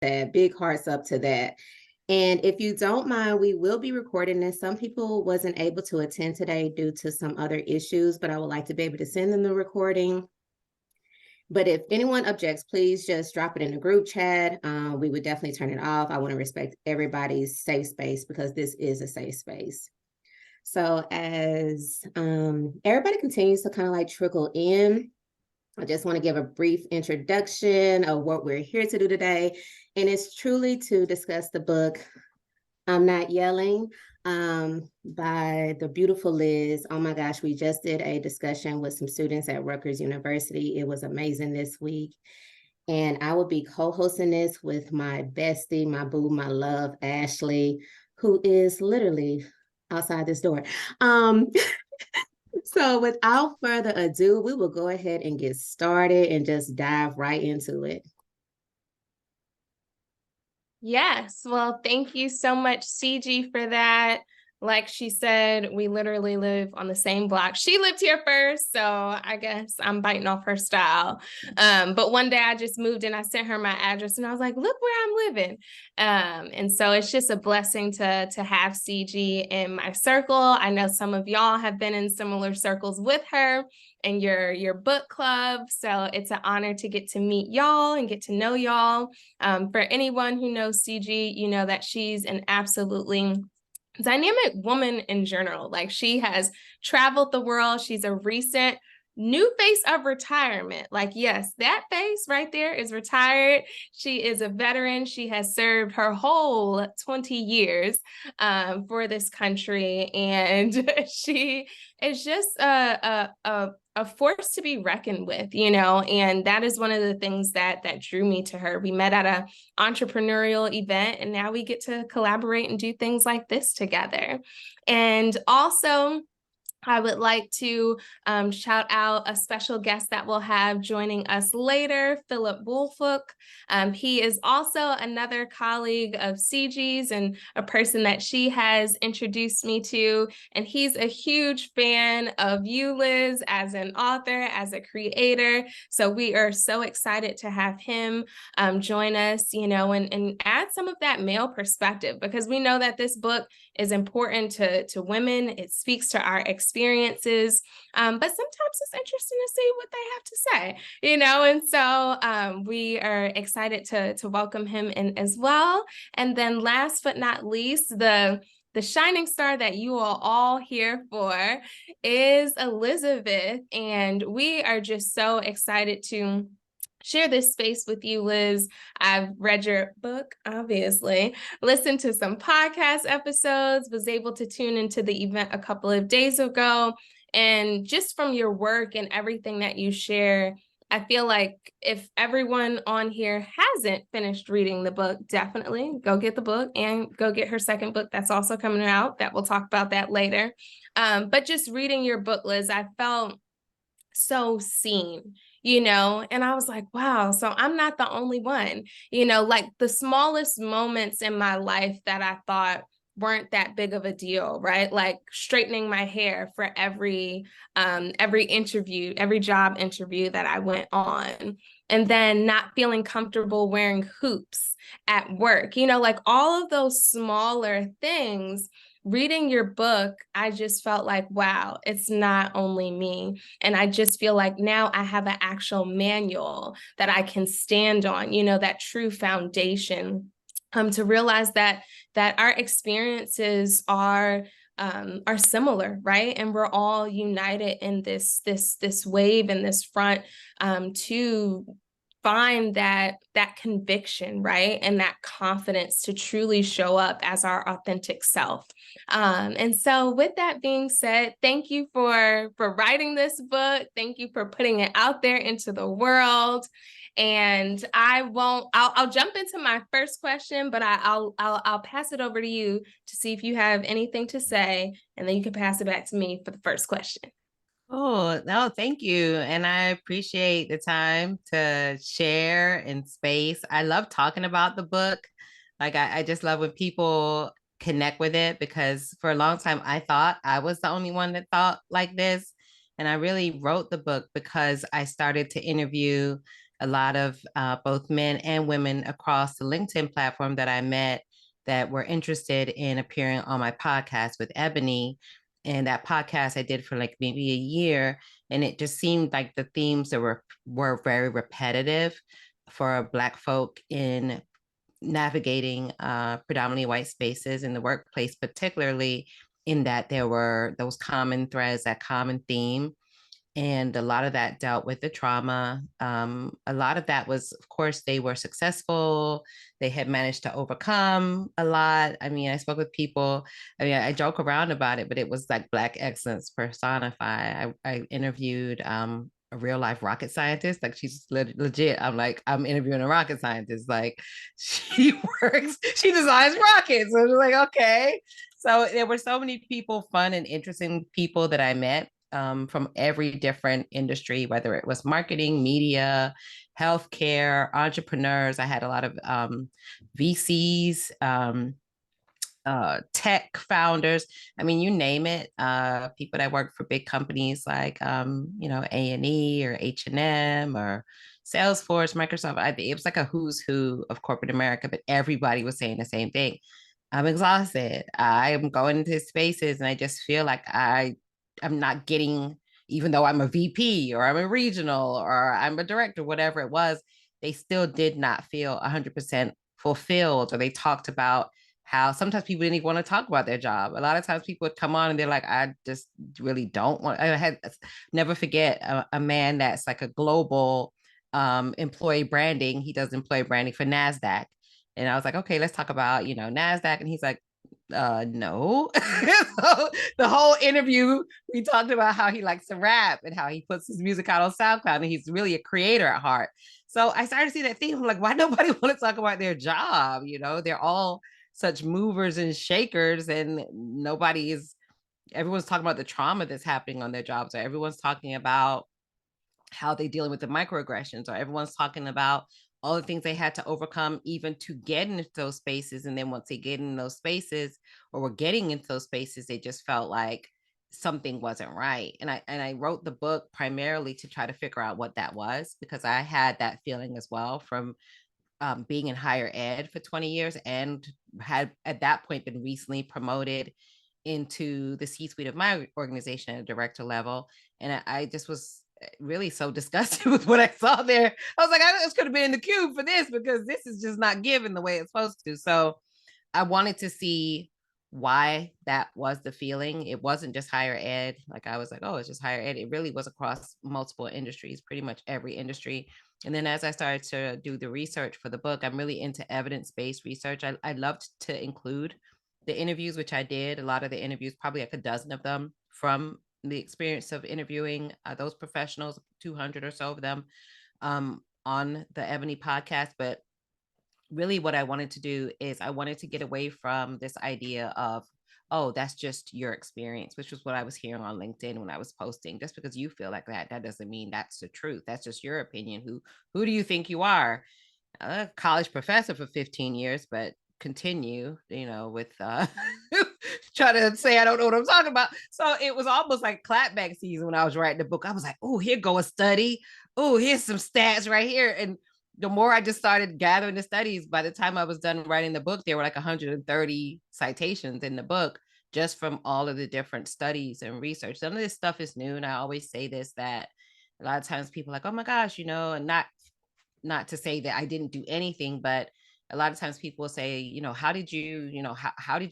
that. Big hearts up to that. And if you don't mind, we will be recording this. Some people wasn't able to attend today due to some other issues, but I would like to be able to send them the recording. But if anyone objects, please just drop it in the group chat. We would definitely turn it off. I want to respect everybody's safe space because this is a safe space. So as everybody continues to kind of like trickle in, I just want to give a brief introduction of what we're here to do today. And it's truly to discuss the book, I'm Not Yelling, by the beautiful Liz. Oh my gosh, we just did a discussion with some students at Rutgers University. It was amazing this week. And I will be co-hosting this with my bestie, my boo, my love, Ashley, who is literally outside this door. So without further ado, we will go ahead and get started and just dive right into it. Yes. Well, thank you so much, Ciji, for that. Like she said, we literally live on the same block. She lived here first, so I guess I'm biting off her style. But one day I just moved and I sent her my address and I was like, look where I'm living. And so it's just a blessing to have Ciji in my circle. I know some of y'all have been in similar circles with her and your book club. So it's an honor to get to meet y'all and get to know y'all. For anyone who knows Ciji, you know that she's an absolutely dynamic woman in general. Like, she has traveled the world. She's a recent new face of retirement. Like, yes, that face right there is retired. She is a veteran. She has served her whole 20 years for this country. And she is just a force to be reckoned with, you know, and that is one of the things that drew me to her. We met at an entrepreneurial event, and now we get to collaborate and do things like this together. And also, I would like to shout out a special guest that we'll have joining us later, Philip Woolfolk. He is also another colleague of Ciji's and a person that she has introduced me to. And he's a huge fan of you, Liz, as an author, as a creator. So we are so excited to have him join us, you know, and add some of that male perspective, because we know that this book is important to women. It speaks to our experiences, but sometimes it's interesting to see what they have to say, you know, and so we are excited to welcome him in as well. And then last but not least, the shining star that you are all here for is Elizabeth, and we are just so excited to share this space with you, Liz. I've read your book, obviously, listened to some podcast episodes, was able to tune into the event a couple of days ago. And just from your work and everything that you share, I feel like if everyone on here hasn't finished reading the book, definitely go get the book and go get her second book that's also coming out, that we'll talk about that later. But just reading your book, Liz, I felt so seen, you know, and I was like, wow, so I'm not the only one, you know, like the smallest moments in my life that I thought weren't that big of a deal, right? Like straightening my hair for every interview, every job interview that I went on, and then not feeling comfortable wearing hoops at work, you know, like all of those smaller things. Reading your book, I just felt like, wow, it's not only me. And I just feel like now I have an actual manual that I can stand on, you know, that true foundation, to realize that our experiences are similar, right? And we're all united in this wave and this front to find that conviction, right? And that confidence to truly show up as our authentic self. And so with that being said, thank you for writing this book. Thank you for putting it out there into the world. And I'll jump into my first question, but I'll pass it over to you to see if you have anything to say, and then you can pass it back to me for the first question. Oh, no, thank you. And I appreciate the time to share in space. I love talking about the book. Like, I just love when people connect with it, because for a long time, I thought I was the only one that thought like this. And I really wrote the book because I started to interview a lot of both men and women across the LinkedIn platform that I met that were interested in appearing on my podcast with Ebony. And that podcast I did for like maybe a year, and it just seemed like the themes that were very repetitive for Black folk in navigating predominantly white spaces in the workplace, particularly in that there were those common threads, that common theme. And a lot of that dealt with the trauma. A lot of that was, of course, they were successful. They had managed to overcome a lot. I mean, I spoke with people. I mean, I joke around about it, but it was like Black excellence personified. I interviewed a real life rocket scientist. Like she's legit. I'm like, I'm interviewing a rocket scientist. Like she she designs rockets. So I was like, okay. So there were so many people, fun and interesting people that I met from every different industry, whether it was marketing, media, healthcare, entrepreneurs. I had a lot of VCs, tech founders. I mean, you name it. People that work for big companies like A&E or H&M or Salesforce, Microsoft. It was like a who's who of corporate America, but everybody was saying the same thing. I'm exhausted. I'm going into spaces and I just feel like I'm not getting, even though I'm a VP or I'm a regional or I'm a director, whatever it was, they still did not feel 100% fulfilled. Or they talked about how sometimes people didn't even want to talk about their job. A lot of times people would come on and they're like, I just really don't want. I had never forget a man that's like a global employee branding. He does employee branding for NASDAQ. And I was like, okay, let's talk about, NASDAQ. And he's like, no. So the whole interview, we talked about how he likes to rap and how he puts his music out on SoundCloud, and he's really a creator at heart. So I started to see that thing. I'm like, why nobody want to talk about their job? They're all such movers and shakers, and everyone's talking about the trauma that's happening on their jobs, or everyone's talking about how they're dealing with the microaggressions, or everyone's talking about all the things they had to overcome even to get into those spaces. And then once they get in those spaces, or were getting into those spaces, they just felt like something wasn't right. And I wrote the book primarily to try to figure out what that was, because I had that feeling as well from being in higher ed for 20 years, and had at that point been recently promoted into the C-suite of my organization at a director level. And I just was really so disgusted with what I saw there. I was like, I just could have been in the cube for this, because this is just not given the way it's supposed to. So I wanted to see why that was the feeling. It wasn't just higher ed. Like I was like, oh, it's just higher ed. It really was across multiple industries, pretty much every industry. And then as I started to do the research for the book, I'm really into evidence-based research. I loved to include the interviews, which I did. A lot of the interviews, probably like a dozen of them, from the experience of interviewing those professionals, 200 or so of them, on the Ebony podcast. But really what I wanted to do is I wanted to get away from this idea of, oh, that's just your experience, which was what I was hearing on LinkedIn when I was posting. Just because you feel like that doesn't mean that's the truth. That's just your opinion. Who do you think you are? A college professor for 15 years, but continue, with try to say I don't know what I'm talking about. So it was almost like clapback season when I was writing the book. I was like, oh, here go a study. Oh, here's some stats right here. And the more I just started gathering the studies, by the time I was done writing the book, there were like 130 citations in the book, just from all of the different studies and research. Some of this stuff is new. And I always say this, that a lot of times people are like, oh my gosh, and not to say that I didn't do anything, but a lot of times people will say, how did you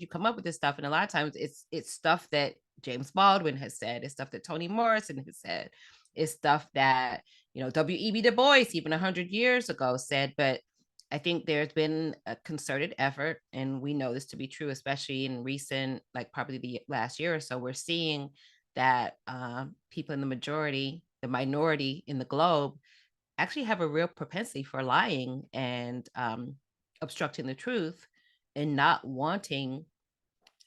come up with this stuff? And a lot of times it's stuff that James Baldwin has said. It's stuff that Toni Morrison has said. It's stuff that, W.E.B. Du Bois, even 100 years ago, said. But I think there's been a concerted effort, and we know this to be true, especially in recent, like probably the last year or so, we're seeing that people in the minority in the globe actually have a real propensity for lying and obstructing the truth, and not wanting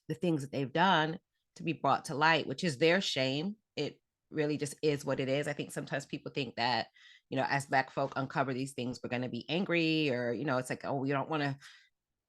the things that they've done to be brought to light, which is their shame. It really just is what it is. I think sometimes people think that, as Black folk uncover these things, we're going to be angry, or, it's like, oh, we don't want to,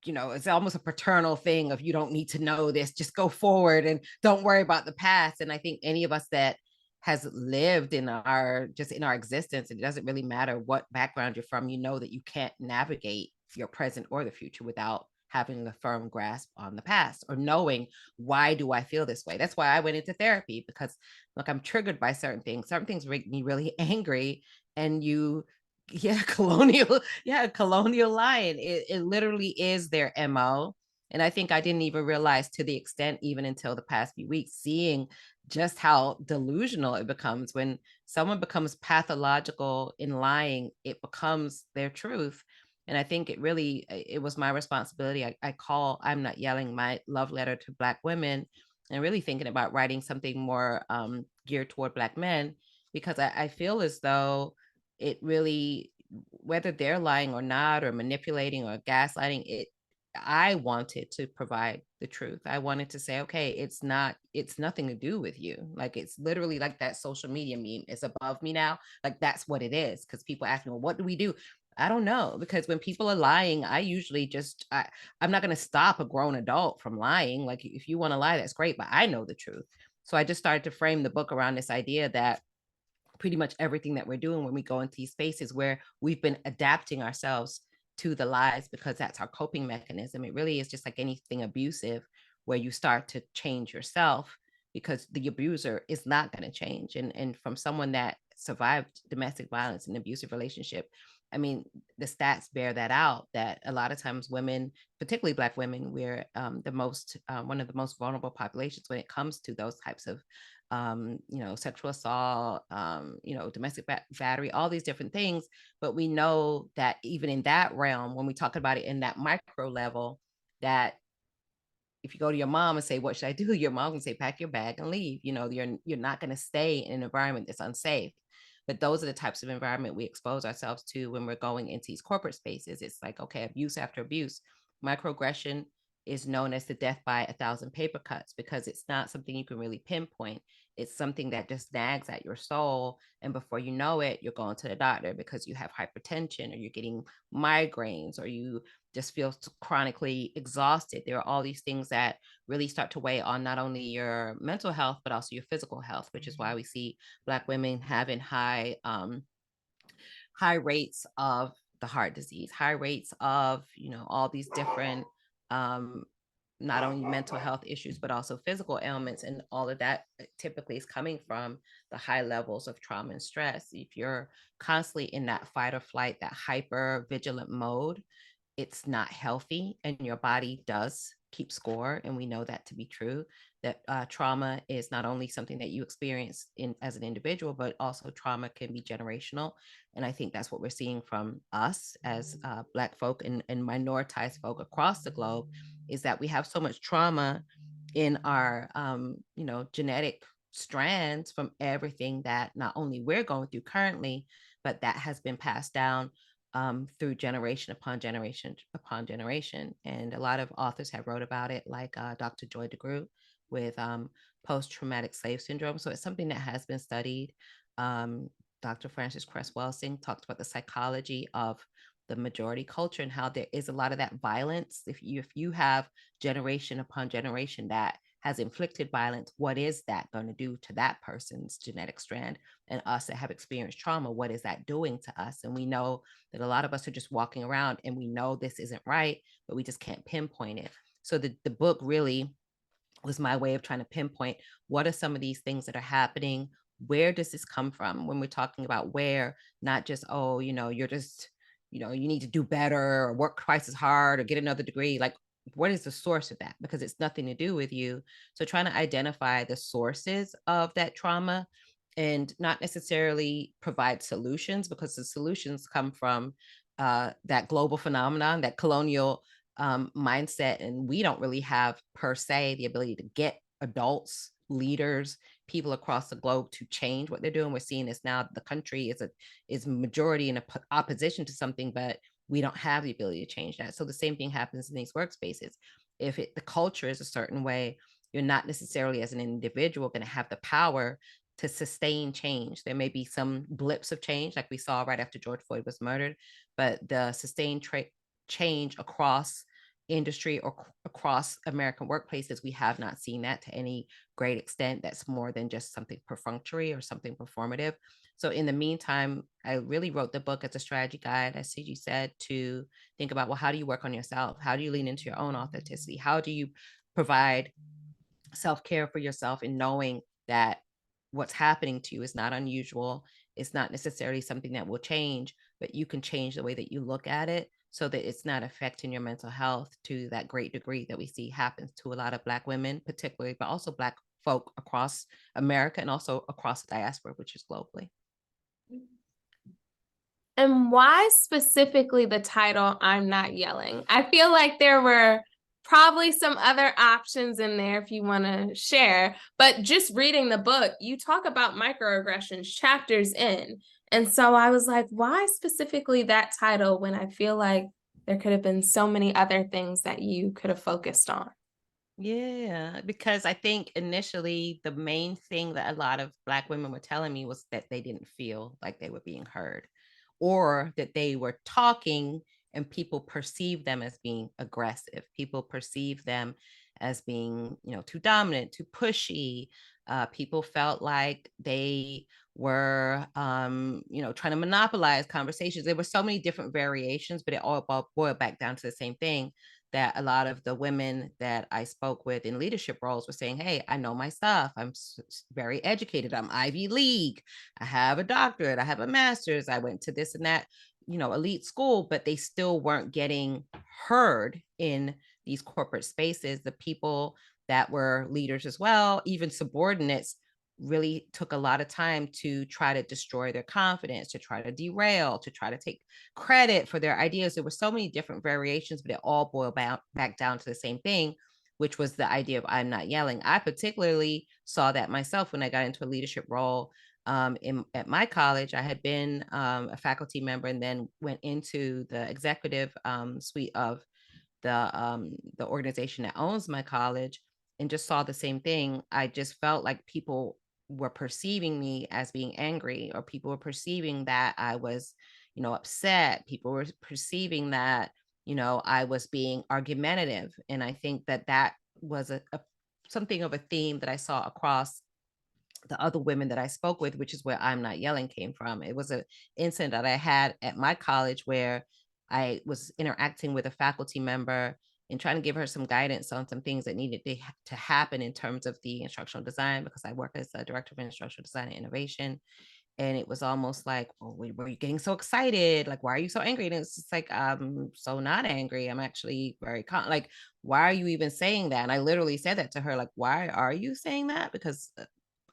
it's almost a paternal thing of, you don't need to know this, just go forward and don't worry about the past. And I think any of us that has lived in our existence. It doesn't really matter what background you're from. You know that you can't navigate your present or the future without having a firm grasp on the past, or knowing, why do I feel this way? That's why I went into therapy, because look, I'm triggered by certain things make me really angry. And colonial line, it literally is their MO. And I think I didn't even realize, to the extent, even until the past few weeks, seeing just how delusional it becomes when someone becomes pathological in lying. It becomes their truth. And I think it was my responsibility. I'm Not Yelling, my love letter to Black women, and really thinking about writing something more geared toward Black men, because I feel as though it really, whether they're lying or not, or manipulating or gaslighting, I wanted to provide the truth. I wanted to say, okay, it's nothing to do with you. Like, it's literally like that social media meme, it's above me now. Like, that's what it is. Because people ask me, well, what do we do? I don't know. Because when people are lying, I usually I'm not going to stop a grown adult from lying. Like, if you want to lie, that's great, but I know the truth. So I just started to frame the book around this idea that pretty much everything that we're doing when we go into these spaces where we've been adapting ourselves to the lies, because that's our coping mechanism. It really is just like anything abusive, where you start to change yourself, because the abuser is not going to change. And from someone that survived domestic violence and abusive relationship, I mean, the stats bear that out, that a lot of times women, particularly Black women, we're one of the most vulnerable populations when it comes to those types of sexual assault, domestic battery, all these different things. But we know that even in that realm, when we talk about it in that micro level, that if you go to your mom and say, what should I do? Your mom can say, pack your bag and leave. You're not going to stay in an environment that's unsafe. But those are the types of environment we expose ourselves to when we're going into these corporate spaces. It's like, okay, abuse after abuse. Microaggression is known as the death by 1,000 paper cuts, because it's not something you can really pinpoint. It's something that just nags at your soul. And before you know it, you're going to the doctor because you have hypertension, or you're getting migraines, or you just feel chronically exhausted. There are all these things that really start to weigh on not only your mental health, but also your physical health, which is why we see Black women having high rates of the heart disease, high rates of, all these different, not only mental health issues, but also physical ailments. And all of that typically is coming from the high levels of trauma and stress. If you're constantly in that fight or flight, that hyper vigilant mode, it's not healthy, and your body does keep score. And we know that to be true, that trauma is not only something that you experience as an individual, but also trauma can be generational. And I think that's what we're seeing from us as Black folk and minoritized folk across the globe, is that we have so much trauma in our genetic strands from everything that not only we're going through currently, but that has been passed down through generation upon generation upon generation. And a lot of authors have wrote about it, like Dr. Joy DeGruy with post-traumatic slave syndrome. So it's something that has been studied. Dr. Frances Cress Welsing talked about the psychology of the majority culture and how there is a lot of that violence. If you have generation upon generation that has inflicted violence, what is that going to do to that person's genetic strand? And us that have experienced trauma, what is that doing to us? And we know that a lot of us are just walking around and we know this isn't right, but we just can't pinpoint it. So the book really was my way of trying to pinpoint, what are some of these things that are happening? Where does this come from? When we're talking about where, not just, oh, you're just, you need to do better or work twice as hard or get another degree. Like, what is the source of that? Because it's nothing to do with you. So trying to identify the sources of that trauma and not necessarily provide solutions, because the solutions come from that global phenomenon, that colonial mindset. And we don't really have per se the ability to get adults, leaders, people across the globe to change what they're doing. We're seeing this now. The country is majority in opposition to something, but we don't have the ability to change that. So the same thing happens in these workspaces. If the culture is a certain way, you're not necessarily as an individual going to have the power to sustain change. There may be some blips of change, like we saw right after George Floyd was murdered, but the sustained change across industry or across American workplaces, we have not seen that to any great extent. That's more than just something perfunctory or something performative. So in the meantime, I really wrote the book as a strategy guide, as Ciji said, to think about, well, how do you work on yourself? How do you lean into your own authenticity? How do you provide self-care for yourself in knowing that what's happening to you is not unusual. It's not necessarily something that will change, but you can change the way that you look at it so that it's not affecting your mental health to that great degree that we see happens to a lot of Black women, particularly, but also Black folk across America and also across the diaspora, which is globally. And why specifically the title, I'm Not Yelling? I feel like there were probably some other options in there if you want to share, but just reading the book, you talk about microaggressions chapters in. And so I was like, why specifically that title when I feel like there could have been so many other things that you could have focused on? Yeah, because I think initially the main thing that a lot of Black women were telling me was that they didn't feel like they were being heard, or that they were talking and people perceive them as being aggressive. People perceive them as being, too dominant, too pushy. People felt like they were, trying to monopolize conversations. There were so many different variations, but it all boiled back down to the same thing, that a lot of the women that I spoke with in leadership roles were saying, hey, I know my stuff. I'm very educated. I'm Ivy League. I have a doctorate. I have a master's. I went to this and that, elite school, but they still weren't getting heard in these corporate spaces. The people that were leaders as well, even subordinates, really took a lot of time to try to destroy their confidence, to try to derail, to try to take credit for their ideas. There were so many different variations, but it all boiled back down to the same thing, which was the idea of I'm not yelling. I particularly saw that myself when I got into a leadership role at my college. I had been a faculty member and then went into the executive suite of the organization that owns my college, and just saw the same thing. I just felt like people were perceiving me as being angry, or people were perceiving that I was, upset. People were perceiving that, I was being argumentative. And I think that that was something of a theme that I saw across the other women that I spoke with, which is where I'm Not Yelling came from. It was an incident that I had at my college where I was interacting with a faculty member and trying to give her some guidance on some things that needed to happen in terms of the instructional design, because I work as a director of instructional design and innovation. And it was almost like, oh, were you getting so excited? Like, why are you so angry? And it's just like, I'm so not angry. I'm actually very like, why are you even saying that? And I literally said that to her, like, why are you saying that? Because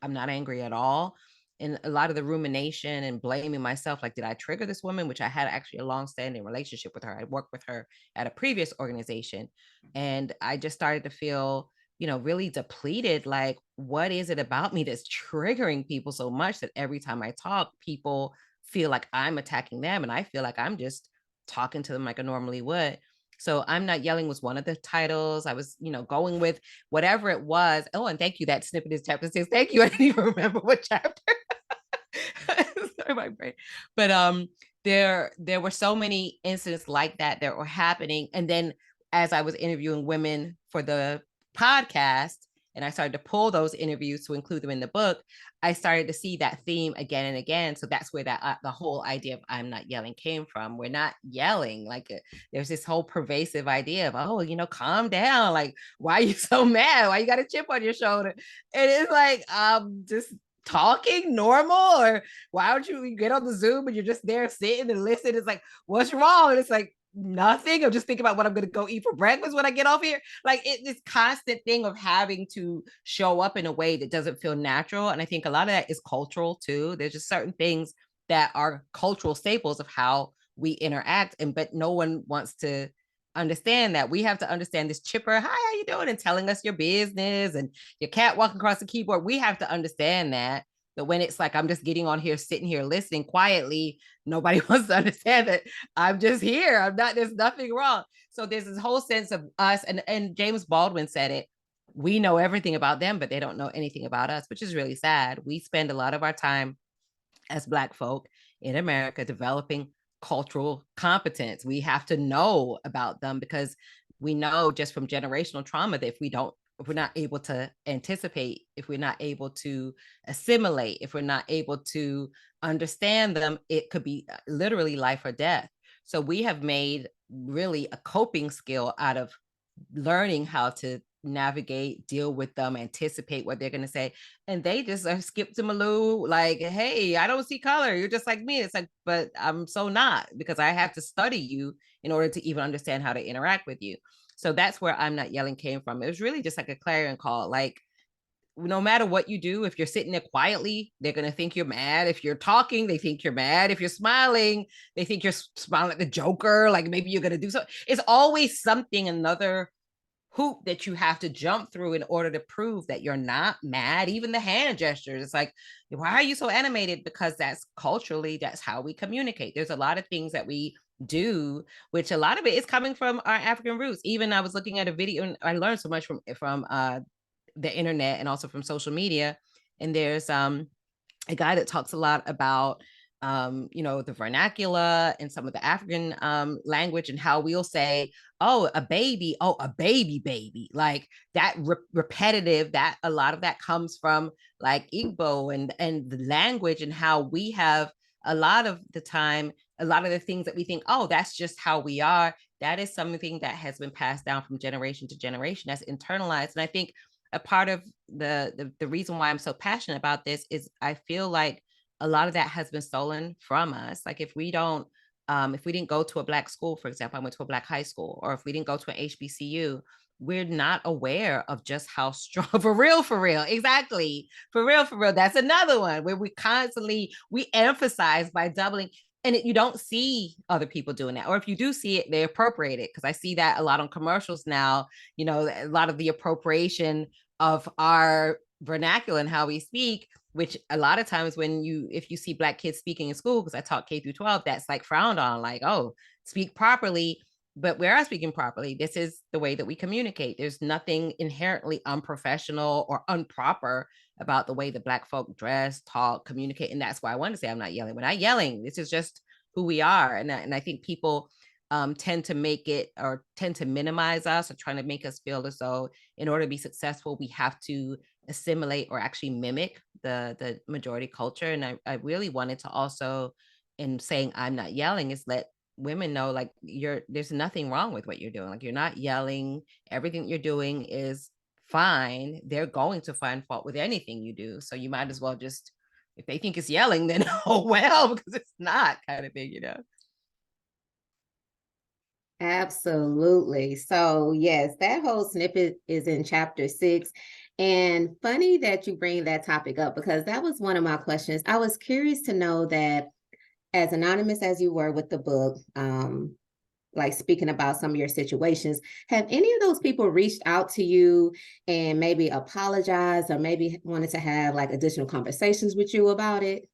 I'm not angry at all. And a lot of the rumination and blaming myself, like, did I trigger this woman? Which I had actually a long-standing relationship with her. I worked with her at a previous organization. And I just started to feel, really depleted. Like, what is it about me that's triggering people so much that every time I talk, people feel like I'm attacking them, and I feel like I'm just talking to them like I normally would. So I'm Not Yelling was one of the titles. I was, going with whatever it was. Oh, and thank you. That snippet is chapter 6. Thank you. I didn't even remember what chapter. Sorry, my brain. But there were so many incidents like that that were happening. And then as I was interviewing women for the podcast, and I started to pull those interviews to include them in the book, I started to see that theme again and again. So that's where that the whole idea of I'm Not Yelling came from. We're not yelling. Like, there's this whole pervasive idea of, oh, calm down. Like, why are you so mad? Why you got a chip on your shoulder? And it's like, just talking normal. Or why don't you get on the Zoom and you're just there sitting and listen? It's like, what's wrong? And it's like, nothing. I'm just thinking about what I'm going to go eat for breakfast when I get off here. Like, this constant thing of having to show up in a way that doesn't feel natural. And I think a lot of that is cultural too. There's just certain things that are cultural staples of how we interact, but no one wants to understand that. We have to understand this chipper, hi, how you doing? And telling us your business and your cat walking across the keyboard. We have to understand that. But when it's like, I'm just getting on here, sitting here, listening quietly, nobody wants to understand that I'm just here. I'm not, there's nothing wrong. So there's this whole sense of us, and James Baldwin said it. We know everything about them, but they don't know anything about us, which is really sad. We spend a lot of our time as Black folk in America developing cultural competence. We have to know about them because we know just from generational trauma that if we're not able to anticipate, if we're not able to assimilate, if we're not able to understand them, it could be literally life or death. So we have made really a coping skill out of learning how to navigate, deal with them, anticipate what they're going to say. And they just are skip to Malou, like, hey, I don't see color. You're just like me. It's like, but I'm so not, because I have to study you in order to even understand how to interact with you. So that's where I'm Not Yelling came from. It was really just like a clarion call. Like, no matter what you do, if you're sitting there quietly, they're going to think you're mad. If you're talking, they think you're mad. If you're smiling, they think you're smiling at the Joker. Like maybe you're going to do something. It's always something, another hoop that you have to jump through in order to prove that you're not mad. Even the hand gestures, it's like, why are you so animated? Because that's culturally, that's how we communicate. There's a lot of things that we do, which a lot of it is coming from our African roots. Even I was looking at a video, and I learned so much from the internet and also from social media. And there's a guy that talks a lot about the vernacular and some of the African language, and how we'll say, oh, a baby, baby, like that repetitive, that a lot of that comes from like Igbo and the language, and how we have a lot of the time, a lot of the things that we think, oh, that's just how we are. That is something that has been passed down from generation to generation, that's internalized. And I think a part of the reason why I'm so passionate about this is I feel like a lot of that has been stolen from us. Like if we didn't go to a Black school, for example, I went to a Black high school, or if we didn't go to an HBCU, we're not aware of just how strong, for real, exactly, for real, that's another one where we emphasize by doubling, and you don't see other people doing that, or if you do see it, they appropriate it, because I see that a lot on commercials now, a lot of the appropriation of our vernacular and how we speak, which a lot of times if you see Black kids speaking in school, because I taught K through 12, that's like frowned on, like, oh, speak properly. But we are speaking properly. This is the way that we communicate. There's nothing inherently unprofessional or improper about the way that Black folk dress, talk, communicate. And that's why I want to say I'm not yelling. We're not yelling. This is just who we are. And I think people tend to minimize us, or trying to make us feel as though in order to be successful, we have to assimilate or actually mimic the majority culture. And I really wanted to also, in saying I'm not yelling, is let women know, like, there's nothing wrong with what you're doing. Like, you're not yelling. Everything you're doing is fine. They're going to find fault with anything you do. So you might as well just, if they think it's yelling, then oh well, because it's not, kind of thing, Absolutely. So, yes, that whole snippet is in chapter 6. And funny that you bring that topic up, because that was one of my questions. I was curious to know that, as anonymous as you were with the book, like speaking about some of your situations, have any of those people reached out to you and maybe apologized, or maybe wanted to have like additional conversations with you about it?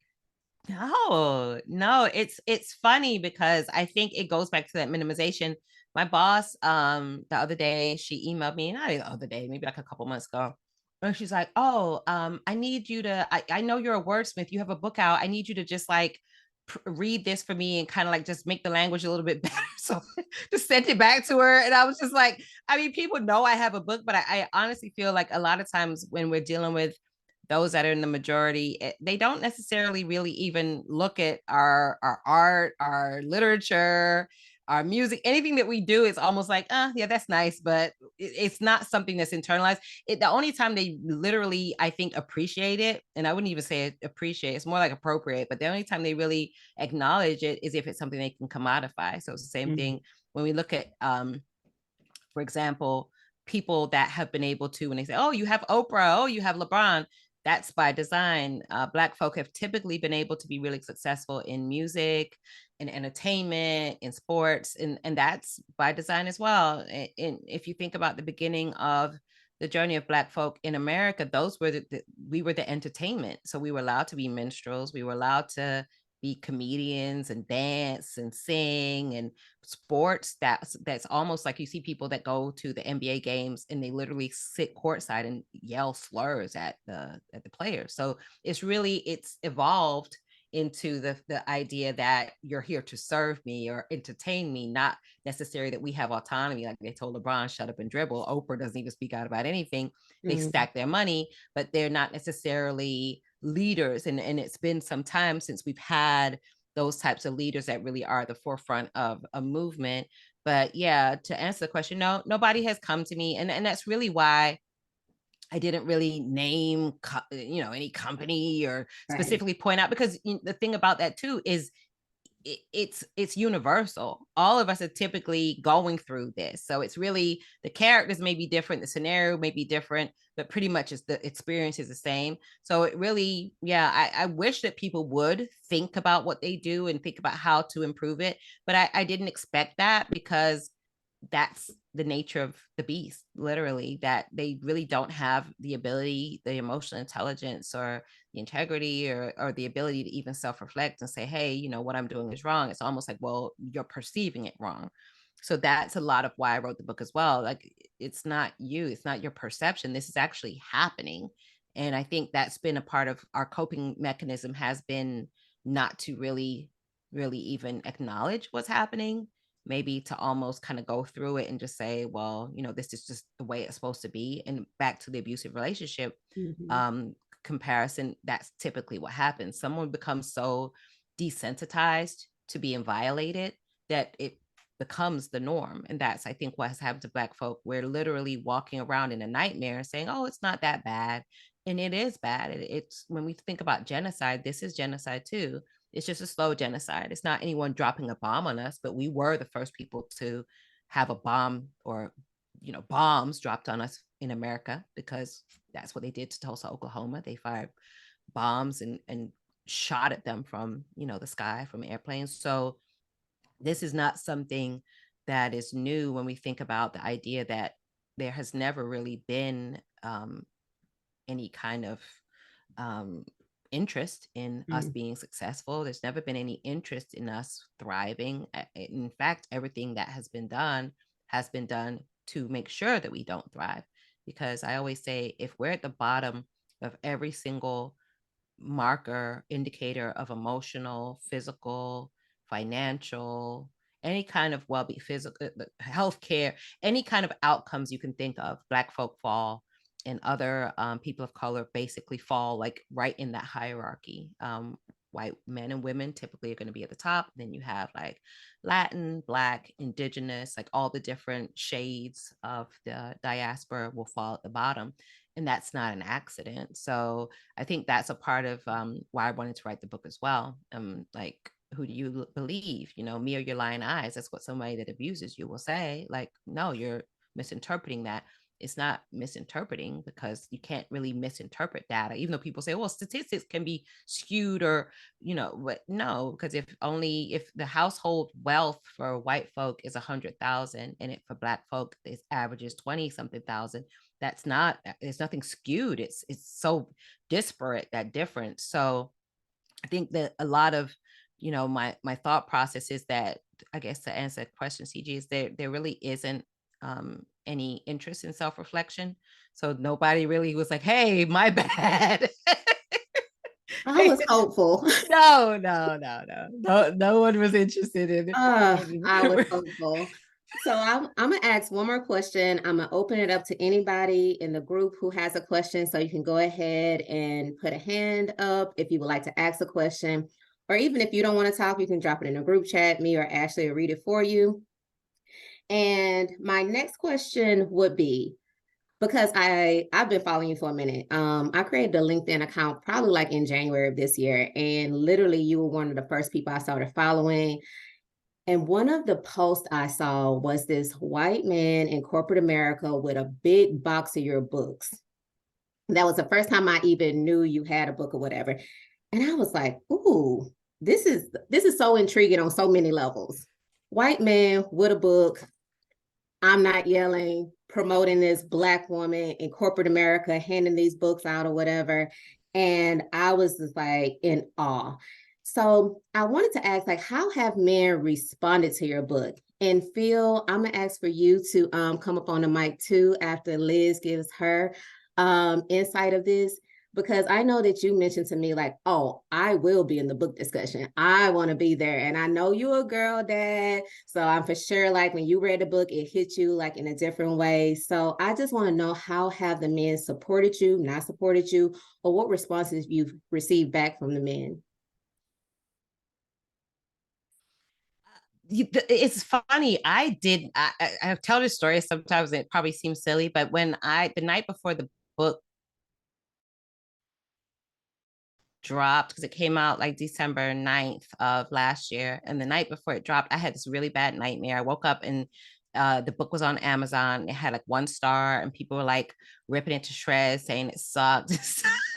No, it's funny, because I think it goes back to that minimization. My boss, the other day, she emailed me, not the other day, maybe like a couple months ago. And she's like, oh, I need you to, I know you're a wordsmith, you have a book out. I need you to just like read this for me and kind of like just make the language a little bit better. So just sent it back to her. And I was just like, I mean, people know I have a book, but I honestly feel like a lot of times when we're dealing with those that are in the majority, they don't necessarily really even look at our art, our literature, our music. Anything that we do is almost like, yeah, that's nice, but it's not something that's internalized. The only time they literally, I think, appreciate it, and I wouldn't even say appreciate, it's more like appropriate, but the only time they really acknowledge it is if it's something they can commodify. So it's the same thing when we look at, for example, people that have been able to, when they say, oh, you have Oprah, oh, you have LeBron, that's by design. Black folk have typically been able to be really successful in music, in entertainment, in sports, and that's by design as well. And if you think about the beginning of the journey of Black folk in America, those were we were the entertainment. So we were allowed to be minstrels. We were allowed to be comedians and dance and sing, and sports. That's almost like you see people that go to the NBA games and they literally sit courtside and yell slurs at the players. So it's evolved into the idea that you're here to serve me or entertain me, not necessarily that we have autonomy. Like they told LeBron, shut up and dribble. Oprah doesn't even speak out about anything. They stack their money, but they're not necessarily leaders. And it's been some time since we've had those types of leaders that really are the forefront of a movement. But yeah, to answer the question, no, nobody has come to me. And that's really why I didn't really name, any company or specifically point out, because the thing about that too is it's universal. All of us are typically going through this. So it's really, the characters may be different, the scenario may be different, but pretty much the experience is the same. So it really, yeah, I wish that people would think about what they do and think about how to improve it. But I didn't expect that, because that's the nature of the beast, literally, that they really don't have the ability, the emotional intelligence, or the integrity, or the ability to even self-reflect and say, hey, what I'm doing is wrong. It's almost like, well, you're perceiving it wrong. So that's a lot of why I wrote the book as well. Like, it's not you, it's not your perception. This is actually happening. And I think that's been a part of our coping mechanism, has been not to really even acknowledge what's happening, maybe to almost kind of go through it and just say, well, this is just the way it's supposed to be. And back to the abusive relationship comparison, that's typically what happens. Someone becomes so desensitized to being violated that it becomes the norm. And that's, I think, what has happened to Black folk. We're literally walking around in a nightmare saying, oh, it's not that bad. And it is bad. It's when we think about genocide, this is genocide too. It's just a slow genocide. It's not anyone dropping a bomb on us, but we were the first people to have a bomb, or, bombs dropped on us in America, because that's what they did to Tulsa, Oklahoma. They fired bombs and shot at them from, the sky, from airplanes. So this is not something that is new when we think about the idea that there has never really been any kind of interest in us being successful. There's never been any interest in us thriving. In fact, everything that has been done to make sure that we don't thrive. Because I always say, if we're at the bottom of every single marker, indicator of emotional, physical, financial, any kind of well-being, physical, healthcare, any kind of outcomes you can think of, Black folk fall, and other people of color basically fall like right in that hierarchy. White men and women typically are going to be at the top. Then you have like Latin, Black, Indigenous, like all the different shades of the diaspora will fall at the bottom. And that's not an accident. So I think that's a part of why I wanted to write the book as well. Like, who do you believe? Me or your lying eyes? That's what somebody that abuses you will say. Like, no, you're misinterpreting that. It's not misinterpreting, because you can't really misinterpret data, even though people say, well, statistics can be skewed, or, but no, because if the household wealth for white folk is 100,000 and it for Black folk is averages 20 something thousand, there's nothing skewed. It's so disparate, that difference. So I think that a lot of, my thought process is that, I guess, to answer the question, CG, is there really isn't any interest in self-reflection. So nobody really was like, hey, my bad. I was hopeful. No one was interested in it. I was hopeful. So I'm gonna ask one more question. I'm gonna open it up to anybody in the group who has a question. So you can go ahead and put a hand up if you would like to ask a question, or even if you don't want to talk, you can drop it in a group chat. Me or Ashley will read it for you. And my next question would be, because I've been following you for a minute. I created a LinkedIn account probably like in January of this year, and literally you were one of the first people I started following. And one of the posts I saw was this white man in corporate America with a big box of your books. That was the first time I even knew you had a book or whatever. And I was like, ooh, this is so intriguing on so many levels. White man with a book. I'm not yelling, promoting this Black woman in corporate America, handing these books out or whatever. And I was just like in awe. So I wanted to ask, like, how have men responded to your book? And Phil, I'm gonna ask for you to come up on the mic too after Liz gives her insight of this. because I know that you mentioned to me like, oh, I will be in the book discussion. I want to be there. And I know you a girl dad. So I'm for sure like when you read the book, it hit you like in a different way. So I just want to know, how have the men supported you, not supported you, or what responses you've received back from the men? It's funny. I tell this story sometimes, it probably seems silly, but the night before the book dropped, because it came out like December 9th of last year, and the night before it dropped, I had this really bad nightmare. I woke up and the book was on Amazon. It had like 1 star, and people were like ripping it to shreds, saying it sucked.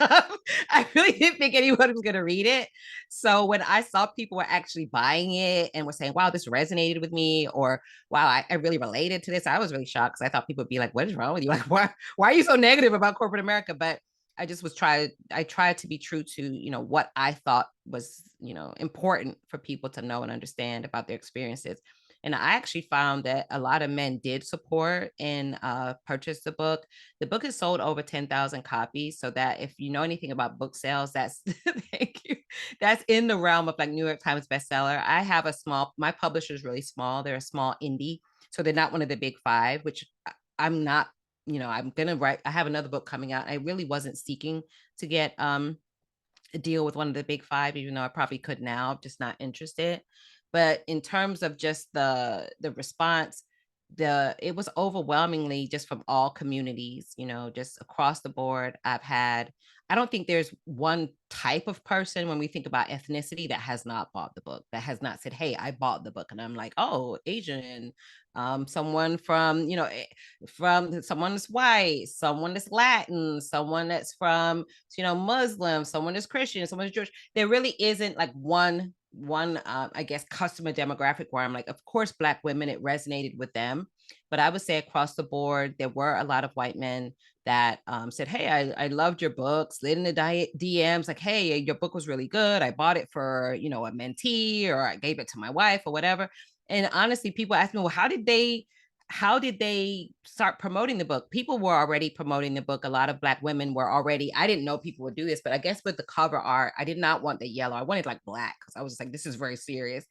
I really didn't think anyone was going to read it. So when I saw people were actually buying it and were saying, wow, this resonated with me, or wow, I really related to this, I was really shocked, because I thought people would be like, what is wrong with you? Like, why are you so negative about corporate America? But I just I tried to be true to, what I thought was, important for people to know and understand about their experiences. And I actually found that a lot of men did support and purchase the book. The book has sold over 10,000 copies. So that if you know anything about book sales, that's thank you. That's in the realm of like New York Times bestseller. I have my publisher is really small. They're a small indie. So they're not one of the big 5, which I'm not. I'm gonna write. I have another book coming out. I really wasn't seeking to get a deal with one of the big 5, even though I probably could now. I'm just not interested. But in terms of just the response, it was overwhelmingly just from all communities, just across the board. I don't think there's one type of person when we think about ethnicity that has not bought the book, that has not said, hey, I bought the book. And I'm like, oh, Asian, someone from, from someone that's white, someone that's Latin, someone that's from, Muslim, someone that's Christian, someone that's Jewish. There really isn't like one I guess customer demographic where I'm like, of course, Black women, it resonated with them. But I would say across the board, there were a lot of white men that said, hey, I loved your book, slid in the DMs like, hey, your book was really good. I bought it for, a mentee, or I gave it to my wife or whatever. And honestly, people ask me, well, how did they start promoting the book? People were already promoting the book. A lot of Black women were already, I didn't know people would do this, but I guess with the cover art, I did not want the yellow. I wanted like black, because I was just like, this is very serious.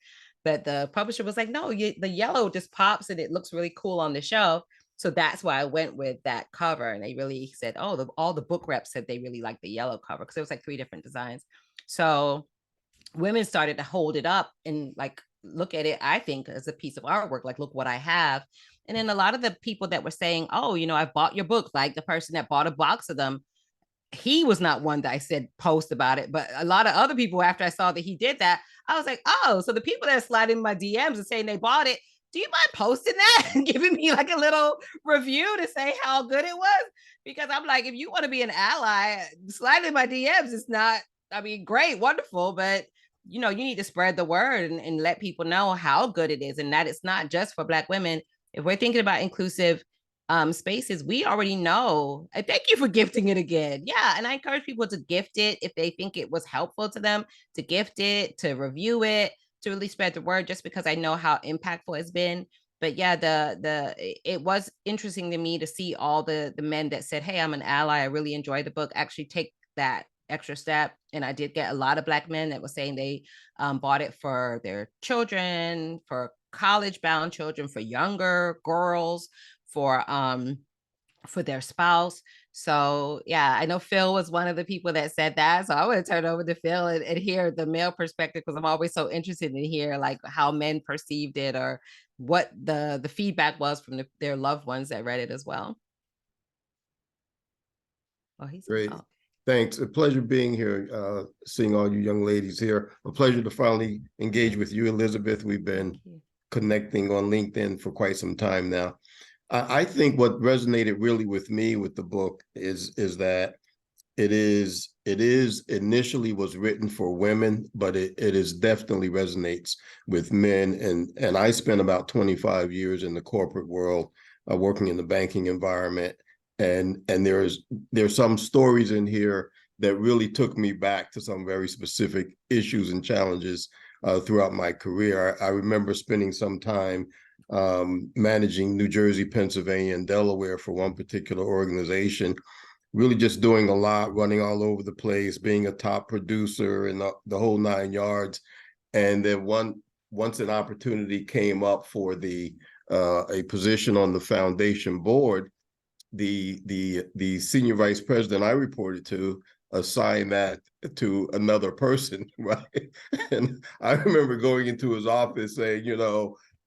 But the publisher was like, no, the yellow just pops and it looks really cool on the shelf. So that's why I went with that cover. And they really said, oh, all the book reps said they really liked the yellow cover, because it was like 3 different designs. So women started to hold it up and like look at it, I think, as a piece of artwork, like, look what I have. And then a lot of the people that were saying, oh, I bought your book, like the person that bought a box of them, he was not one that I said post about it, but a lot of other people, after I saw that he did that, I was like, oh, so the people that slide in my DMs and saying they bought it, do you mind posting that and giving me like a little review to say how good it was? Because I'm like, if you want to be an ally, slide in my DMs. It's not, I mean, great, wonderful, but you need to spread the word and let people know how good it is, and that it's not just for Black women. If we're thinking about inclusive spaces, we already know. Thank you for gifting it again. Yeah. And I encourage people to gift it if they think it was helpful to them, to gift it, to review it, to really spread the word, just because I know how impactful it's been. But yeah, it was interesting to me to see all the men that said, hey, I'm an ally, I really enjoyed the book, actually take that extra step. And I did get a lot of Black men that were saying they bought it for their children, for college bound children, for younger girls, for their spouse. So yeah, I know Phil was one of the people that said that. So I want to turn over to Phil and hear the male perspective, because I'm always so interested in hear like how men perceived it, or what the feedback was from their loved ones that read it as well. Oh, he's great. Thanks. A pleasure being here, seeing all you young ladies here. A pleasure to finally engage with you, Elizabeth. We've been connecting on LinkedIn for quite some time now. I think what resonated really with me with the book is that it is initially was written for women, but it is definitely resonates with men. And I spent about 25 years in the corporate world, working in the banking environment. And there's some stories in here that really took me back to some very specific issues and challenges throughout my career. I remember spending some time managing New Jersey, Pennsylvania, and Delaware for one particular organization, really just doing a lot, running all over the place, being a top producer and the whole 9 yards. And then once an opportunity came up for a position on the foundation board, the senior vice president I reported to assigned that to another person, right? And I remember going into his office saying,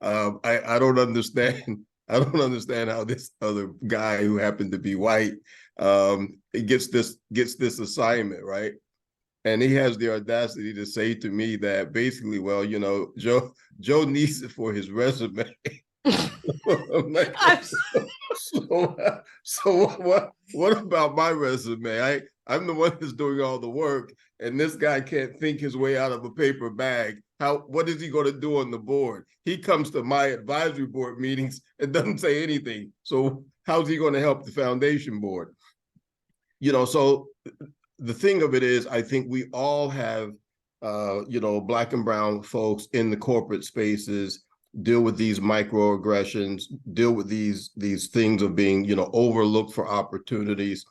I don't understand. I don't understand how this other guy who happened to be white gets this assignment, right? And he has the audacity to say to me that basically, well, Joe needs it for his resume. I'm like, so what about my resume? I'm the one that's doing all the work, and this guy can't think his way out of a paper bag. What is he going to do on the board? He comes to my advisory board meetings and doesn't say anything. So how's he going to help the foundation board? So the thing of it is, I think we all have, Black and brown folks in the corporate spaces deal with these microaggressions, deal with these things of being, overlooked for opportunities.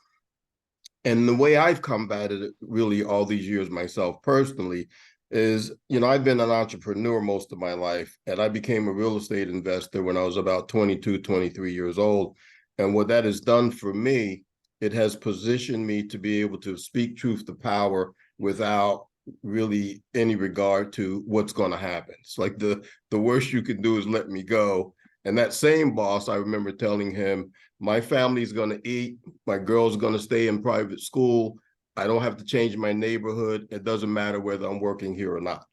And the way I've combated it really all these years myself personally is, I've been an entrepreneur most of my life, and I became a real estate investor when I was about 22, 23 years old. And what that has done for me, it has positioned me to be able to speak truth to power without really any regard to what's going to happen. It's like the worst you can do is let me go. And that same boss, I remember telling him, my family's going to eat, my girl's going to stay in private school, I don't have to change my neighborhood, it doesn't matter whether I'm working here or not.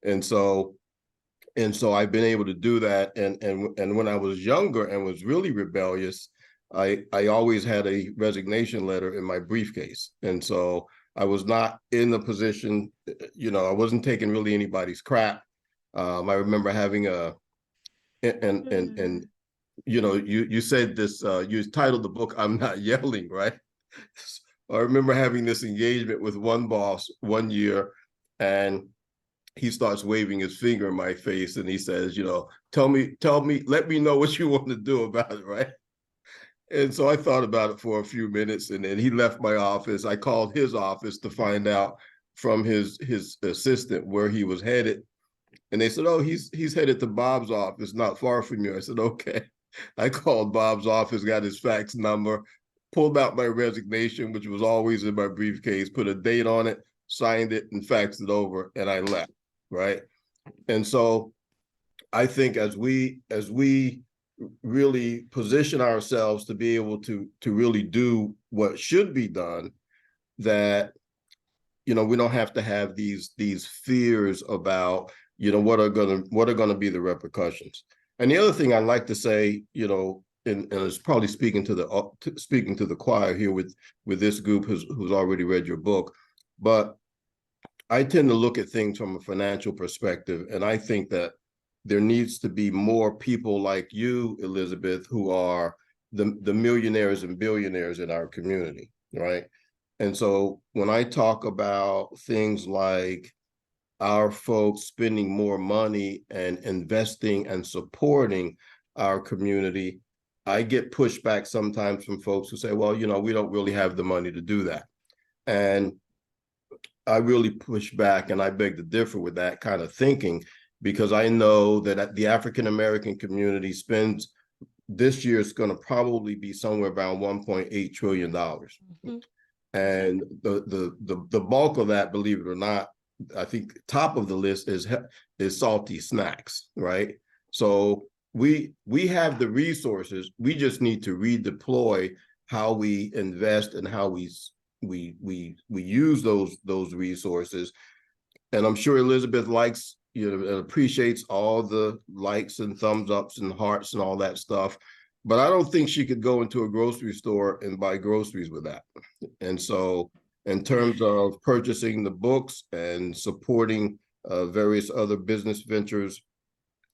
And so I've been able to do that. And when I was younger and was really rebellious, I always had a resignation letter in my briefcase. And so I was not in the position, I wasn't taking really anybody's crap. I remember having you said this, you titled the book, I'm Not Yelling, right? I remember having this engagement with one boss one year, and he starts waving his finger in my face and he says, tell me, let me know what you want to do about it, right? And so I thought about it for a few minutes, and then he left my office. I called his office to find out from his assistant where he was headed. And they said, oh, he's headed to Bob's office, not far from you. I said, okay. I called Bob's office, got his fax number, pulled out my resignation, which was always in my briefcase, put a date on it, signed it, and faxed it over, and I left, right? And so I think as we really position ourselves to be able to really do what should be done, that we don't have to have these fears about what are going to be the repercussions. And the other thing I'd like to say, and it's probably speaking to the choir here with this group who's already read your book, but I tend to look at things from a financial perspective, and I think that there needs to be more people like you, Elizabeth, who are the millionaires and billionaires in our community, right? And so when I talk about things like our folks spending more money and investing and supporting our community, I get pushback sometimes from folks who say, well, we don't really have the money to do that. And I really push back, and I beg to differ with that kind of thinking, because I know that the African-American community spends, this year it's going to probably be somewhere around $1.8 trillion. Mm-hmm. And the bulk of that, believe it or not, I think top of the list is salty snacks, right? So we have the resources. We just need to redeploy how we invest and how we use those resources. And I'm sure Elizabeth likes, appreciates all the likes and thumbs ups and hearts and all that stuff. But I don't think she could go into a grocery store and buy groceries with that. And so in terms of purchasing the books and supporting various other business ventures,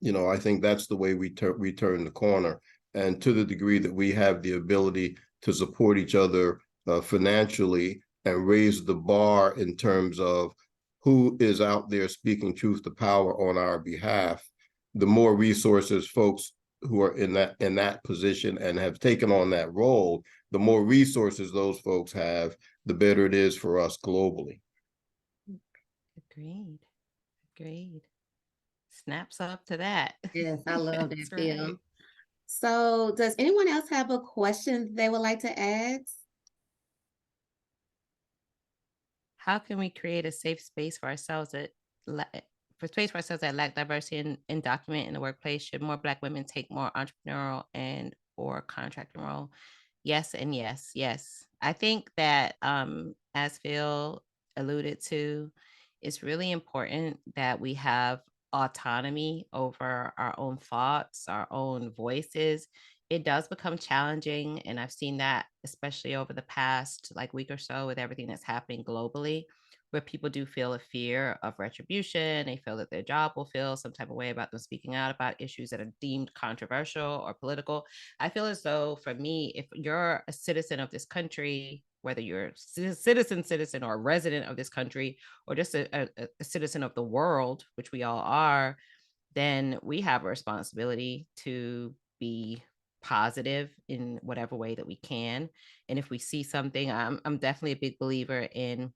I think that's the way we turn the corner. And to the degree that we have the ability to support each other financially and raise the bar in terms of who is out there speaking truth to power on our behalf, the more resources folks who are in that position and have taken on that role, the more resources those folks have, the better it is for us globally. Agreed. Agreed. Snaps up to that. Yes, I love that, That's Phil. right. So does anyone else have a question they would like to ask? How can we create a safe space for ourselves that lack diversity and document in the workplace? Should more Black women take more entrepreneurial and or contracting role? Yes, and yes, yes. I think that as Phil alluded to, it's really important that we have autonomy over our own thoughts, our own voices. It does become challenging, and I've seen that especially over the past like week or so with everything that's happening globally, where people do feel a fear of retribution. They feel that their job will feel some type of way about them speaking out about issues that are deemed controversial or political. I feel as though for me, if you're a citizen of this country, whether you're a citizen or a resident of this country, or just a citizen of the world, which we all are, then we have a responsibility to be positive in whatever way that we can. And if we see something, I'm definitely a big believer in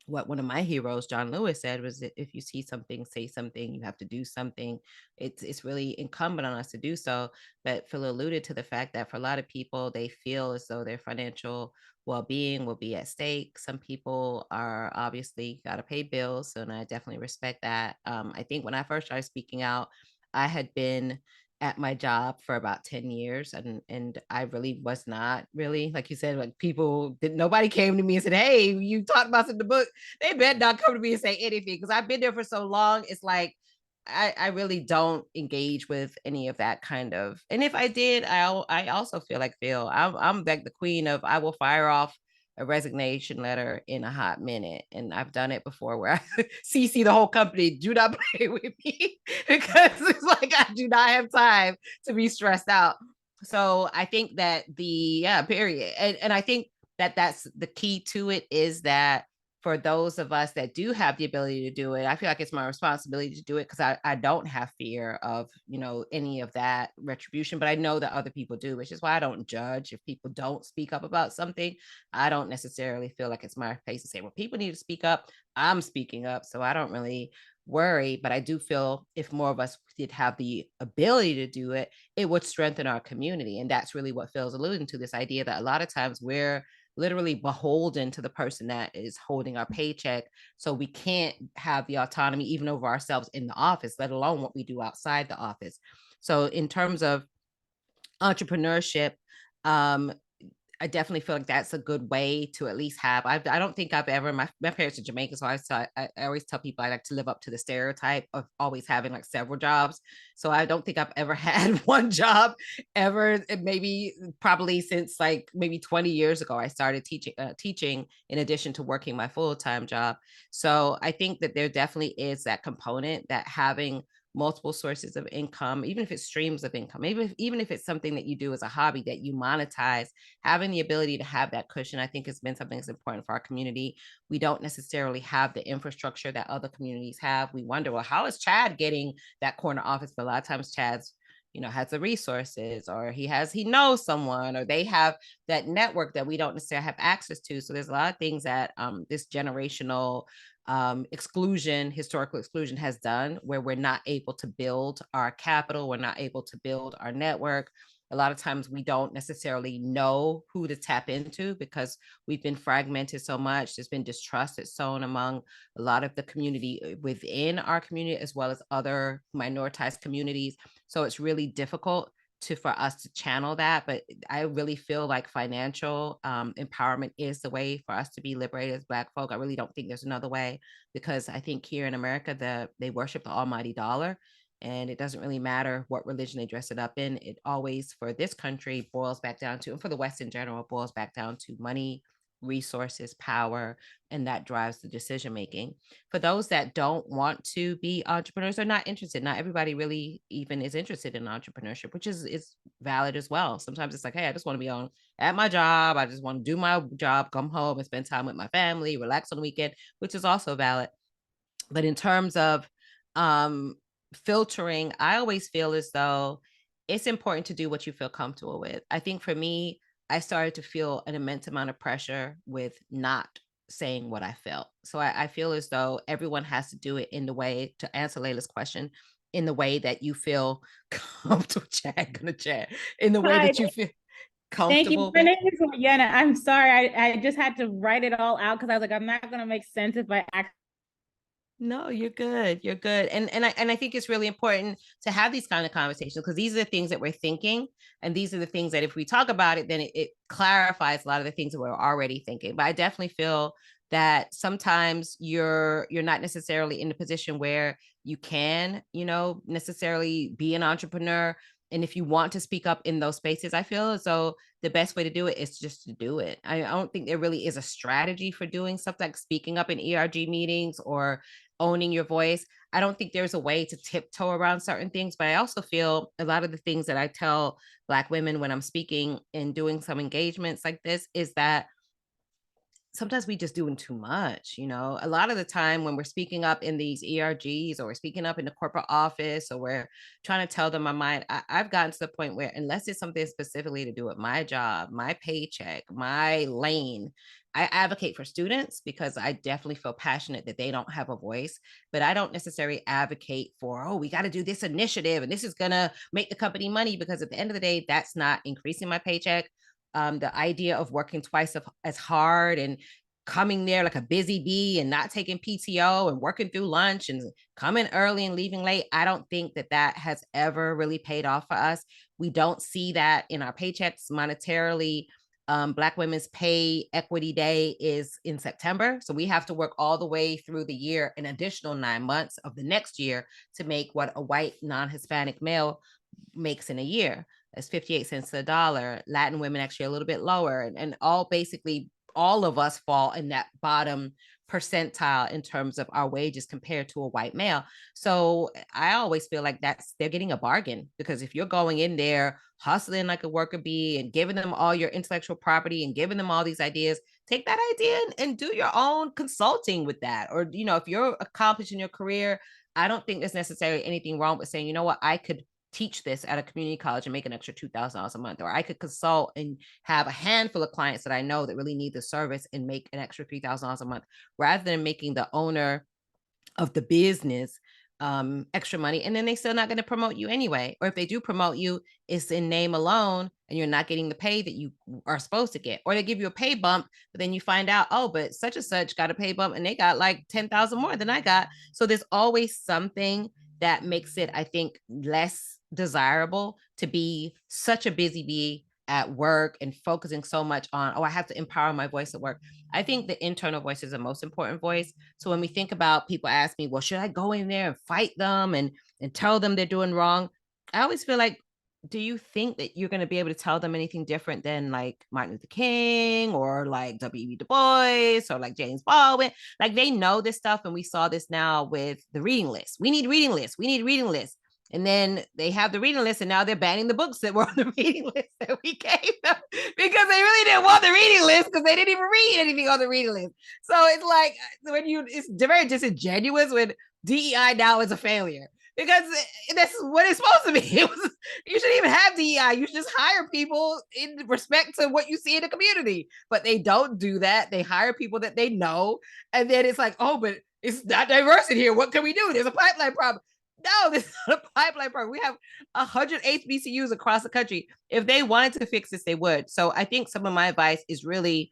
what one of my heroes, John Lewis, said was that if you see something, say something, you have to do something. It's really incumbent on us to do so. But Phil alluded to the fact that for a lot of people, they feel as though their financial well-being will be at stake. Some people are obviously got to pay bills, and I definitely respect that. I think when I first started speaking out, I had been at my job for about 10 years, and I really was not really, like you said, like people didn't, nobody came to me and said, hey, you talked about in the book. They better not come to me and say anything, because I've been there for so long. It's like I really don't engage with any of that kind of, and if I did, I also feel like Phil, I'm like the queen of, I will fire off a resignation letter in a hot minute. And I've done it before where I CC the whole company, do not play with me, because it's like I do not have time to be stressed out. So I think that period. And I think that that's the key to it, is that for those of us that do have the ability to do it, I feel like it's my responsibility to do it, because I don't have fear of, any of that retribution, but I know that other people do, which is why I don't judge if people don't speak up about something. I don't necessarily feel like it's my place to say, well, people need to speak up. I'm speaking up. So I don't really worry, but I do feel if more of us did have the ability to do it, it would strengthen our community. And that's really what Phil's alluding to, this idea that a lot of times we're literally beholden to the person that is holding our paycheck. So we can't have the autonomy even over ourselves in the office, let alone what we do outside the office. So in terms of entrepreneurship, I definitely feel like that's a good way to at least have. I don't think I've ever, my parents are Jamaican, so I always tell people I like to live up to the stereotype of always having like several jobs. So I don't think I've ever had one job ever. Maybe probably since like maybe 20 years ago, I started teaching in addition to working my full-time job. So I think that there definitely is that component, that having multiple sources of income, even if it's streams of income, even if it's something that you do as a hobby that you monetize, having the ability to have that cushion, I think has been something that's important for our community. We don't necessarily have the infrastructure that other communities have. We wonder, well, how is Chad getting that corner office? But a lot of times Chad's, has the resources, or he knows someone, or they have that network that we don't necessarily have access to. So there's a lot of things that this generational historical exclusion has done, where we're not able to build our capital, we're not able to build our network. A lot of times we don't necessarily know who to tap into, because we've been fragmented so much. There's been distrust that's sown among a lot of the community within our community, as well as other minoritized communities. So it's really difficult for us to channel that. But I really feel like financial empowerment is the way for us to be liberated as Black folk. I really don't think there's another way, because I think here in America, they worship the almighty dollar, and it doesn't really matter what religion they dress it up in. It always, for this country, boils back down to, and for the West in general, it boils back down to money, resources, power, and that drives the decision making. For those that don't want to be entrepreneurs, they're not interested. Not everybody really even is interested in entrepreneurship, which is valid as well. Sometimes it's like, hey, I just want to be at my job. I just want to do my job, come home and spend time with my family, relax on the weekend, which is also valid. But in terms of filtering, I always feel as though it's important to do what you feel comfortable with. I think for me, I started to feel an immense amount of pressure with not saying what I felt. So I feel as though everyone has to do it in the way, to answer Layla's question, in the way that you feel comfortable. Chat, in the way Hi, that you feel thank you. comfortable My with. name is Yana. I'm sorry. I just had to write it all out because I was like, I'm not going to make sense if I act. No, you're good. You're good. And I think it's really important to have these kind of conversations, because these are the things that we're thinking. And these are the things that if we talk about it, then it clarifies a lot of the things that we're already thinking. But I definitely feel that sometimes you're not necessarily in the position where you can, necessarily be an entrepreneur. And if you want to speak up in those spaces, I feel as though the best way to do it is just to do it. I don't think there really is a strategy for doing stuff like speaking up in ERG meetings or owning your voice. I don't think there's a way to tiptoe around certain things, but I also feel a lot of the things that I tell Black women when I'm speaking and doing some engagements like this is that sometimes we just doing too much. A lot of the time when we're speaking up in these ERGs, or we're speaking up in the corporate office, or we're trying to tell them my mind, I've gotten to the point where, unless it's something specifically to do with my job, my paycheck, my lane, I advocate for students because I definitely feel passionate that they don't have a voice, but I don't necessarily advocate for, oh, we got to do this initiative and this is going to make the company money, because at the end of the day, that's not increasing my paycheck. The idea of working twice as hard and coming there like a busy bee and not taking PTO and working through lunch and coming early and leaving late, I don't think that has ever really paid off for us. We don't see that in our paychecks monetarily. Black Women's Pay Equity Day is in September. So we have to work all the way through the year, an additional 9 months of the next year, to make what a white non-Hispanic male makes in a year. That's 58 cents to the dollar. Latin women actually a little bit lower. And all of us fall in that bottom percentile in terms of our wages compared to a white male. So I always feel like they're getting a bargain, because if you're going in there hustling like a worker bee and giving them all your intellectual property and giving them all these ideas, take that idea and do your own consulting with that. Or, if you're accomplished in your career, I don't think there's necessarily anything wrong with saying, you know what, I could teach this at a community college and make an extra $2,000 a month, or I could consult and have a handful of clients that I know that really need the service and make an extra $3,000 a month, rather than making the owner of the business extra money. And then they're still not going to promote you anyway. Or if they do promote you, it's in name alone and you're not getting the pay that you are supposed to get. Or they give you a pay bump, but then you find out, oh, but such and such got a pay bump and they got like 10,000 more than I got. So there's always something that makes it, I think, less desirable to be such a busy bee at work and focusing so much on, oh, I have to empower my voice at work. I think the internal voice is the most important voice. So when we think about, people ask me, well, should I go in there and fight them and tell them they're doing wrong? I always feel like, do you think that you're going to be able to tell them anything different than like Martin Luther King or like W.E. Du Bois or like James Baldwin? Like, they know this stuff. And we saw this now with the reading list. We need reading lists. We need reading lists. And then they have the reading list, and now they're banning the books that were on the reading list that we gave them, because they really didn't want the reading list, because they didn't even read anything on the reading list. So it's like, it's very disingenuous when DEI now is a failure, because that's what it's supposed to be. You shouldn't even have DEI. You should just hire people in respect to what you see in the community. But they don't do that. They hire people that they know. And then it's like, oh, but it's not diverse in here. What can we do? There's a pipeline problem. No, this is not a pipeline program. We have 100 HBCUs across the country. If they wanted to fix this, they would. So I think some of my advice is really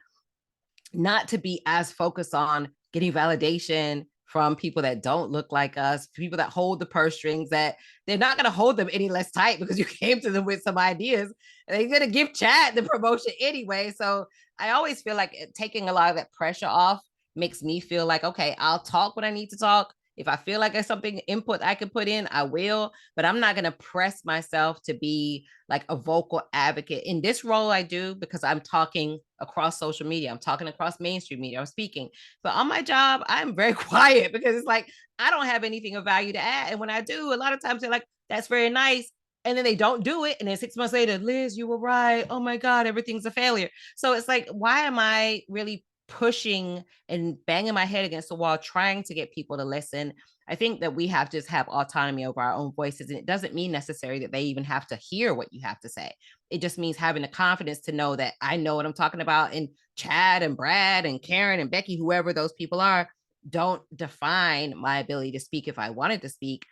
not to be as focused on getting validation from people that don't look like us, people that hold the purse strings, that they're not going to hold them any less tight because you came to them with some ideas. And they're going to give Chad the promotion anyway. So I always feel like taking a lot of that pressure off makes me feel like, okay, I'll talk when I need to talk. If I feel like there's something input I can put in, I will, but I'm not going to press myself to be like a vocal advocate. In this role, I do, because I'm talking across social media. I'm talking across mainstream media. I'm speaking. But on my job, I'm very quiet, because it's like, I don't have anything of value to add. And when I do, a lot of times they're like, that's very nice. And then they don't do it. And then 6 months later, Liz, you were right. Oh my God, everything's a failure. So it's like, why am I really pushing and banging my head against the wall, trying to get people to listen. I think that we have to just have autonomy over our own voices. And it doesn't mean necessarily that they even have to hear what you have to say. It just means having the confidence to know that I know what I'm talking about. And Chad and Brad and Karen and Becky, whoever those people are, don't define my ability to speak if I wanted to speak.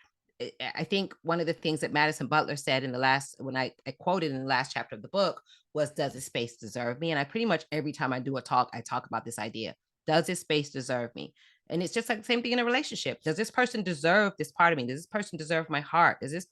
I think one of the things that Madison Butler said in the last, when I quoted in the last chapter of the book, was, does this space deserve me? And I pretty much every time I do a talk, I talk about this idea. Does this space deserve me? And it's just like the same thing in a relationship. Does this person deserve this part of me? Does this person deserve my heart? Does this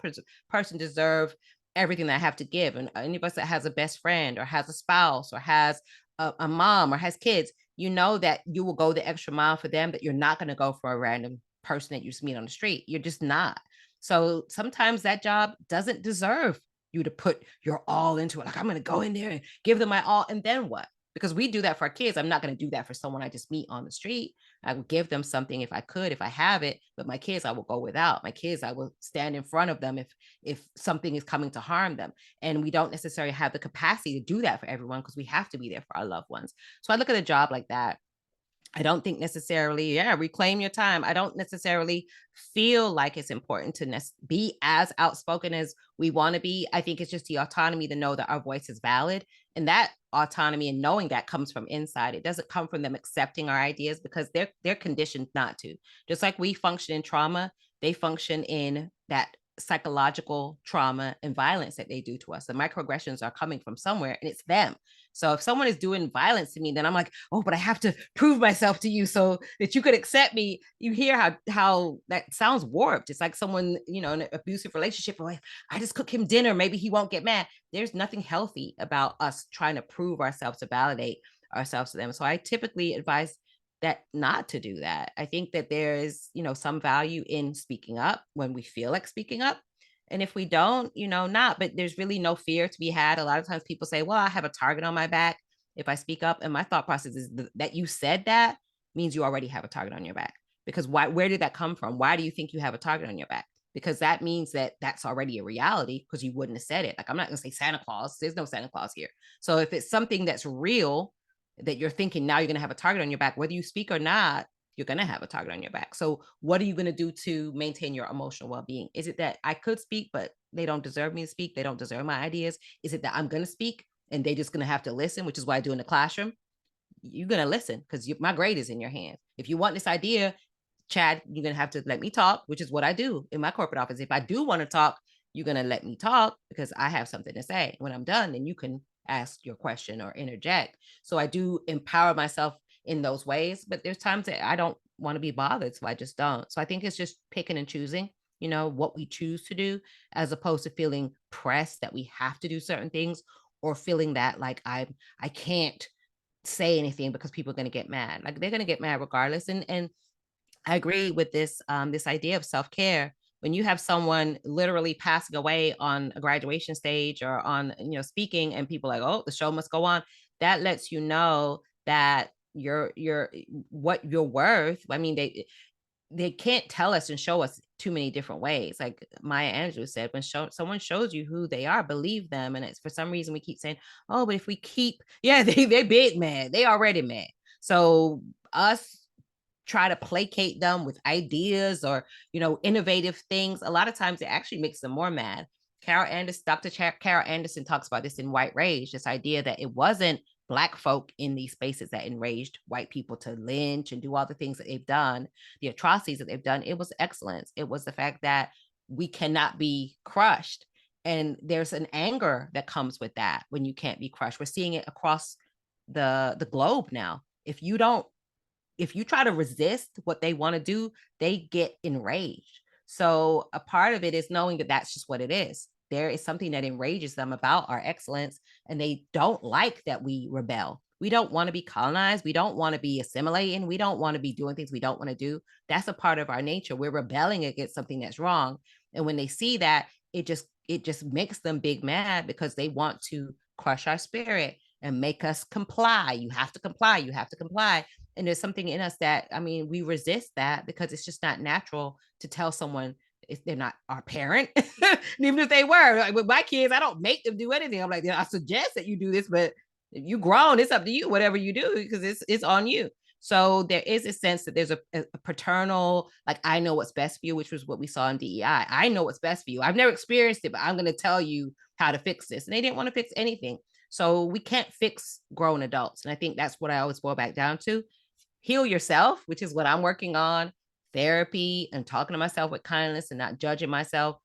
person deserve everything that I have to give? And any of us that has a best friend or has a spouse or has a mom or has kids, you know that you will go the extra mile for them, that you're not going to go for a random person that you just meet on the street. You're just not. So sometimes that job doesn't deserve you to put your all into it. Like, I'm going to go in there and give them my all. And then what? Because we do that for our kids. I'm not going to do that for someone I just meet on the street. I would give them something if I could, if I have it, but my kids, I will go without. My kids, I will stand in front of them if something is coming to harm them. And we don't necessarily have the capacity to do that for everyone, because we have to be there for our loved ones. So I look at a job like that. I don't think necessarily, reclaim your time. I don't necessarily feel like it's important to be as outspoken as we want to be. I think it's just the autonomy to know that our voice is valid. And that autonomy and knowing that comes from inside. It doesn't come from them accepting our ideas, because they're conditioned not to. Just like we function in trauma, they function in that psychological trauma and violence that they do to us. The microaggressions are coming from somewhere, and it's them. So if someone is doing violence to me, then I'm like, oh, but I have to prove myself to you so that you could accept me. You hear how that sounds warped. It's like someone, in an abusive relationship, like, I just cook him dinner, maybe he won't get mad. There's nothing healthy about us trying to prove ourselves, to validate ourselves to them. So I typically advise that not to do that. I think that there is, some value in speaking up when we feel like speaking up. And if we don't, not, but there's really no fear to be had. A lot of times people say, well, I have a target on my back if I speak up. And my thought process is that you said that means you already have a target on your back. Because where did that come from? Why do you think you have a target on your back? Because that means that that's already a reality, because you wouldn't have said it. Like, I'm not going to say Santa Claus. There's no Santa Claus here. So if it's something that's real, that you're thinking now you're going to have a target on your back, whether you speak or not, you're going to have a target on your back. So what are you going to do to maintain your emotional well-being? Is it that I could speak, but they don't deserve me to speak? They don't deserve my ideas? Is it that I'm going to speak and they're just going to have to listen, which is what I do in the classroom? You're going to listen, because my grade is in your hands. If you want this idea, Chad, you're going to have to let me talk, which is what I do in my corporate office. If I do want to talk, you're going to let me talk, because I have something to say. When I'm done, then you can ask your question or interject. So I do empower myself in those ways, but there's times that I don't want to be bothered, so I just don't. So I think it's just picking and choosing, what we choose to do, as opposed to feeling pressed that we have to do certain things, or feeling that like I can't say anything because people are going to get mad. Like, they're going to get mad regardless. And I agree with this idea of self-care. When you have someone literally passing away on a graduation stage or on, speaking, and people are like, oh, the show must go on, that lets you know that you're what you're worth. I mean, they can't tell us and show us too many different ways. Like Maya Angelou said, when someone shows you who they are, believe them. And it's, for some reason, we keep saying, oh, but if we keep, they big mad, they already mad. So us try to placate them with ideas or, innovative things, a lot of times it actually makes them more mad. Dr. Carol Anderson talks about this in White Rage, this idea that it wasn't Black folk in these spaces that enraged white people to lynch and do all the things that they've done, the atrocities that they've done. It was excellence. It was the fact that we cannot be crushed. And there's an anger that comes with that when you can't be crushed. We're seeing it across the globe now. If you try to resist what they want to do, they get enraged. So a part of it is knowing that that's just what it is. There is something that enrages them about our excellence, and they don't like that we rebel. We don't want to be colonized. We don't want to be assimilating. We don't want to be doing things we don't want to do. That's a part of our nature. We're rebelling against something that's wrong. And when they see that, it just makes them big mad, because they want to crush our spirit and make us comply. You have to comply. You have to comply. And there's something in us that, we resist that, because it's just not natural to tell someone if they're not our parent. And even if they were, like with my kids, I don't make them do anything. I'm like, I suggest that you do this, but If you grown, it's up to you, whatever you do, because it's on you. So there is a sense that there's a paternal, like, I know what's best for you, which was what we saw in DEI. I know what's best for you. I've never experienced it, but I'm going to tell you how to fix this. And they didn't want to fix anything. So we can't fix grown adults. And I think that's what I always boil back down to. Heal yourself, which is what I'm working on, therapy and talking to myself with kindness and not judging myself.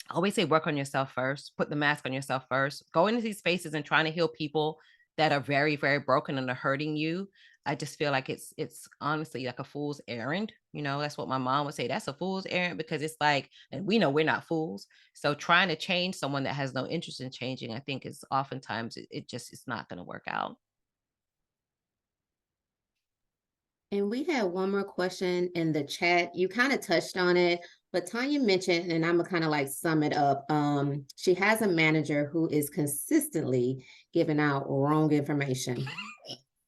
I always say work on yourself first, put the mask on yourself first, go into these spaces and trying to heal people that are very, very broken and are hurting you. I just feel like it's honestly like a fool's errand. You know, that's what my mom would say. That's a fool's errand, because it's like, and we know we're not fools. So trying to change someone that has no interest in changing, I think is oftentimes it's not going to work out. And we had one more question in the chat. You kind of touched on it, but Tanya mentioned, and I'm gonna kind of like sum it up. She has a manager who is consistently giving out wrong information.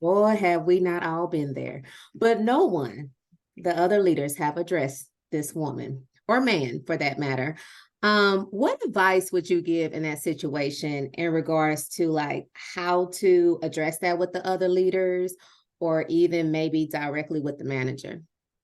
Boy, have we not all been there. But no one, the other leaders, have addressed this woman or man for that matter. What advice would you give in that situation in regards to like how to address that with the other leaders, or even maybe directly with the manager?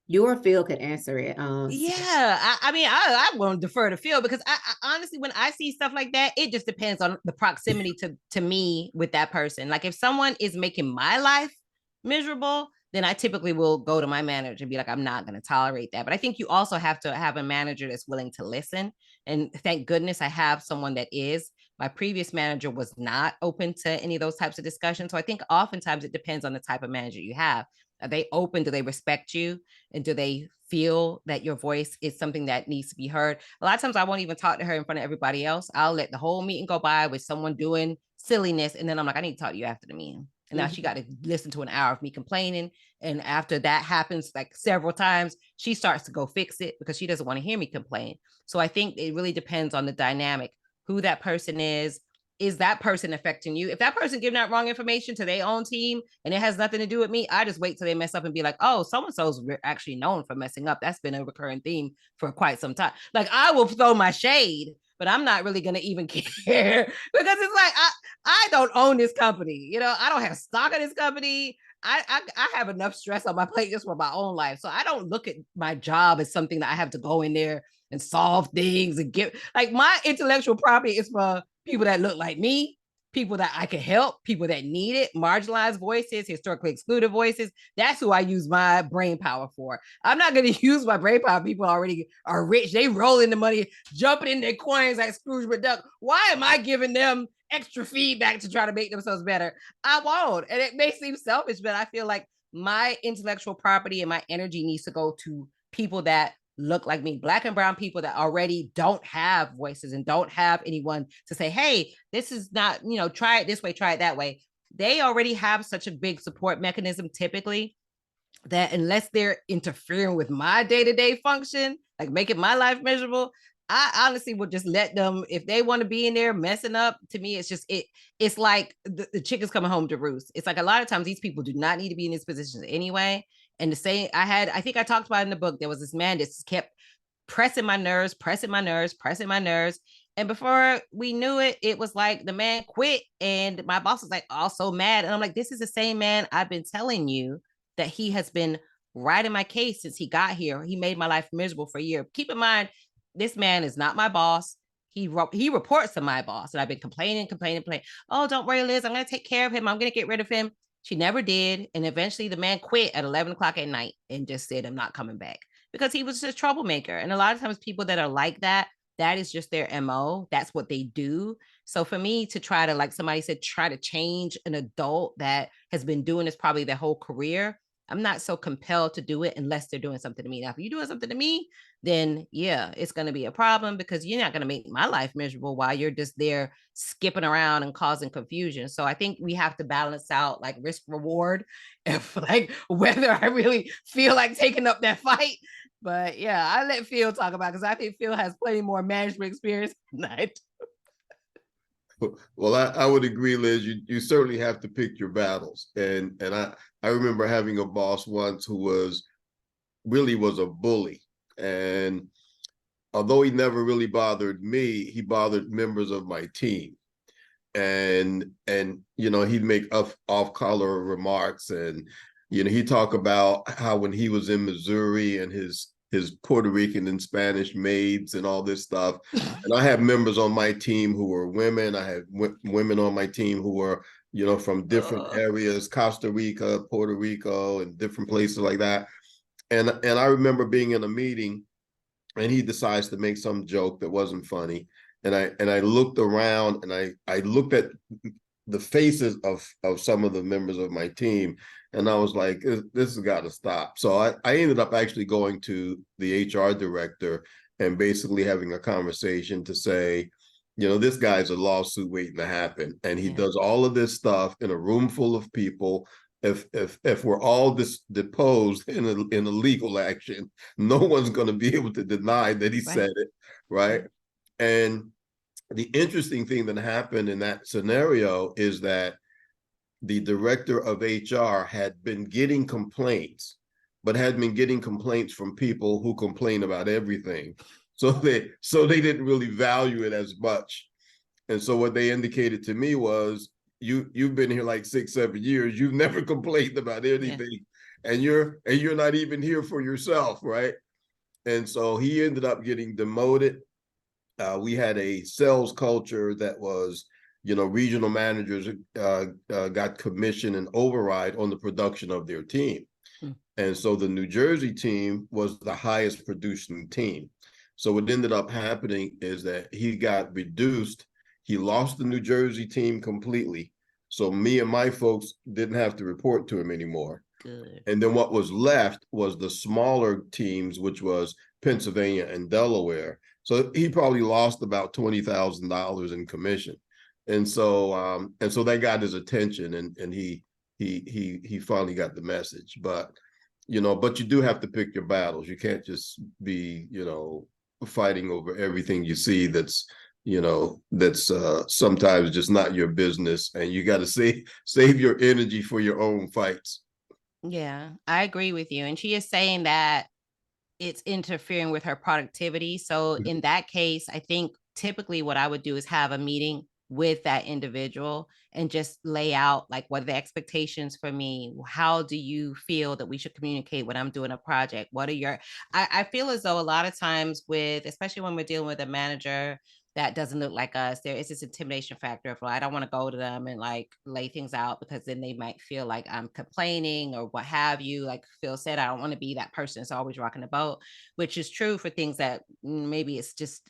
You or Phil could answer it. Yeah, I mean, I want to defer to Phil, because I honestly, when I see stuff like that, it just depends on the proximity to me with that person. Like if someone is making my life miserable, then I typically will go to my manager and be like, I'm not going to tolerate that. But I think you also have to have a manager that's willing to listen. And thank goodness I have someone that is. My previous manager was not open to any of those types of discussions. So I think oftentimes it depends on the type of manager you have. Are they open? Do they respect you? And do they feel that your voice is something that needs to be heard? A lot of times I won't even talk to her in front of everybody else. I'll let the whole meeting go by with someone doing silliness. And then I'm like, I need to talk to you after the meeting. And now she got to listen to an hour of me complaining. And after that happens like several times, she starts to go fix it because she doesn't want to hear me complain. So I think it really depends on the dynamic, who that person is. Is that person affecting you? If that person giving out wrong information to their own team and it has nothing to do with me, I just wait till they mess up and be like, oh, so-and-so's actually known for messing up. That's been a recurring theme for quite some time. Like I will throw my shade, but I'm not really going to even care, because it's like, I don't own this company. You know, I don't have stock in this company. I have enough stress on my plate just for my own life. So I don't look at my job as something that I have to go in there and solve things and give. Like my intellectual property is for people that look like me, people that I can help, people that need it, marginalized voices, historically excluded voices. That's who I use my brain power for. I'm not going to use my brain power. People already are rich. They rolling the money, jumping in their coins like Scrooge McDuck. Why am I giving them extra feedback to try to make themselves better? I won't. And it may seem selfish, but I feel like my intellectual property and my energy needs to go to people that look like me, Black and brown people that already don't have voices and don't have anyone to say, hey, this is not, you know, try it this way, try it that way. They already have such a big support mechanism typically that unless they're interfering with my day-to-day function, like making my life miserable, I honestly would just let them, if they want to be in there messing up. To me, it's just, it's like the chicken's coming home to roost. It's like a lot of times these people do not need to be in these positions anyway. And the same, I think I talked about in the book, there was this man that just kept pressing my nerves. And before we knew it, it was like the man quit and my boss was like, oh, so mad. And I'm like, this is the same man I've been telling you that he has been right in my case since he got here. He made my life miserable for a year. Keep in mind, this man is not my boss. He reports to my boss, and I've been complaining. Oh, don't worry, Liz, I'm going to take care of him. I'm going to get rid of him. She never did. And eventually the man quit at 11 o'clock at night and just said, I'm not coming back, because he was just a troublemaker. And a lot of times people that are like that, that is just their MO. That's what they do. So for me to try to, like somebody said, try to change an adult that has been doing this probably their whole career, I'm not so compelled to do it unless they're doing something to me. Now, if you're doing something to me, then yeah, it's going to be a problem, because you're not going to make my life miserable while you're just there skipping around and causing confusion. So I think we have to balance out like risk reward, if like whether I really feel like taking up that fight. But yeah, I let Phil talk about it, because I think Phil has plenty more management experience than I do. Well, I would agree, Liz. You certainly have to pick your battles. And I remember having a boss once who was a bully. And although he never really bothered me, he bothered members of my team. and he'd make off-color remarks, and he'd talk about how when he was in Missouri and his Puerto Rican and Spanish maids and all this stuff. And I have members on my team who were women. I had women on my team who were from different areas, Costa Rica, Puerto Rico, and different places like that. And I remember being in a meeting, and he decides to make some joke that wasn't funny. And I looked around, and I looked at the faces of some of the members of my team, and I was like, this has got to stop. So I ended up actually going to the HR director and basically having a conversation to say, this guy's a lawsuit waiting to happen, and he does all of this stuff in a room full of people. If we're all deposed in a legal action, no one's going to be able to deny that he said it, right? And the interesting thing that happened in that scenario is that the director of HR had been getting complaints, but had been getting complaints from people who complain about everything. So they didn't really value it as much. And so what they indicated to me was, you've been here like 6-7 years, you've never complained about anything, and you're not even here for yourself, right? And so he ended up getting demoted. We had a sales culture that was, regional managers got commission and override on the production of their team. And so the New Jersey team was the highest producing team. So what ended up happening is that he got reduced. He lost the New Jersey team completely. So me and my folks didn't have to report to him anymore. Good. And then what was left was the smaller teams, which was Pennsylvania and Delaware. So he probably lost about $20,000 in commission. And so that got his attention, and he finally got the message. But you do have to pick your battles. You can't just be, fighting over everything you see that's sometimes just not your business, and you got to save your energy for your own fights. Yeah, I agree with you. And she is saying that it's interfering with her productivity. So in that case, I think typically what I would do is have a meeting with that individual and just lay out, like, what are the expectations for me? How do you feel that we should communicate when I'm doing a project? What are your, I feel as though a lot of times especially when we're dealing with a manager that doesn't look like us, there is this intimidation factor of, well, I don't want to go to them and like lay things out, because then they might feel like I'm complaining or what have you. Like Phil said, I don't want to be that person that's always rocking the boat, which is true for things that maybe it's just,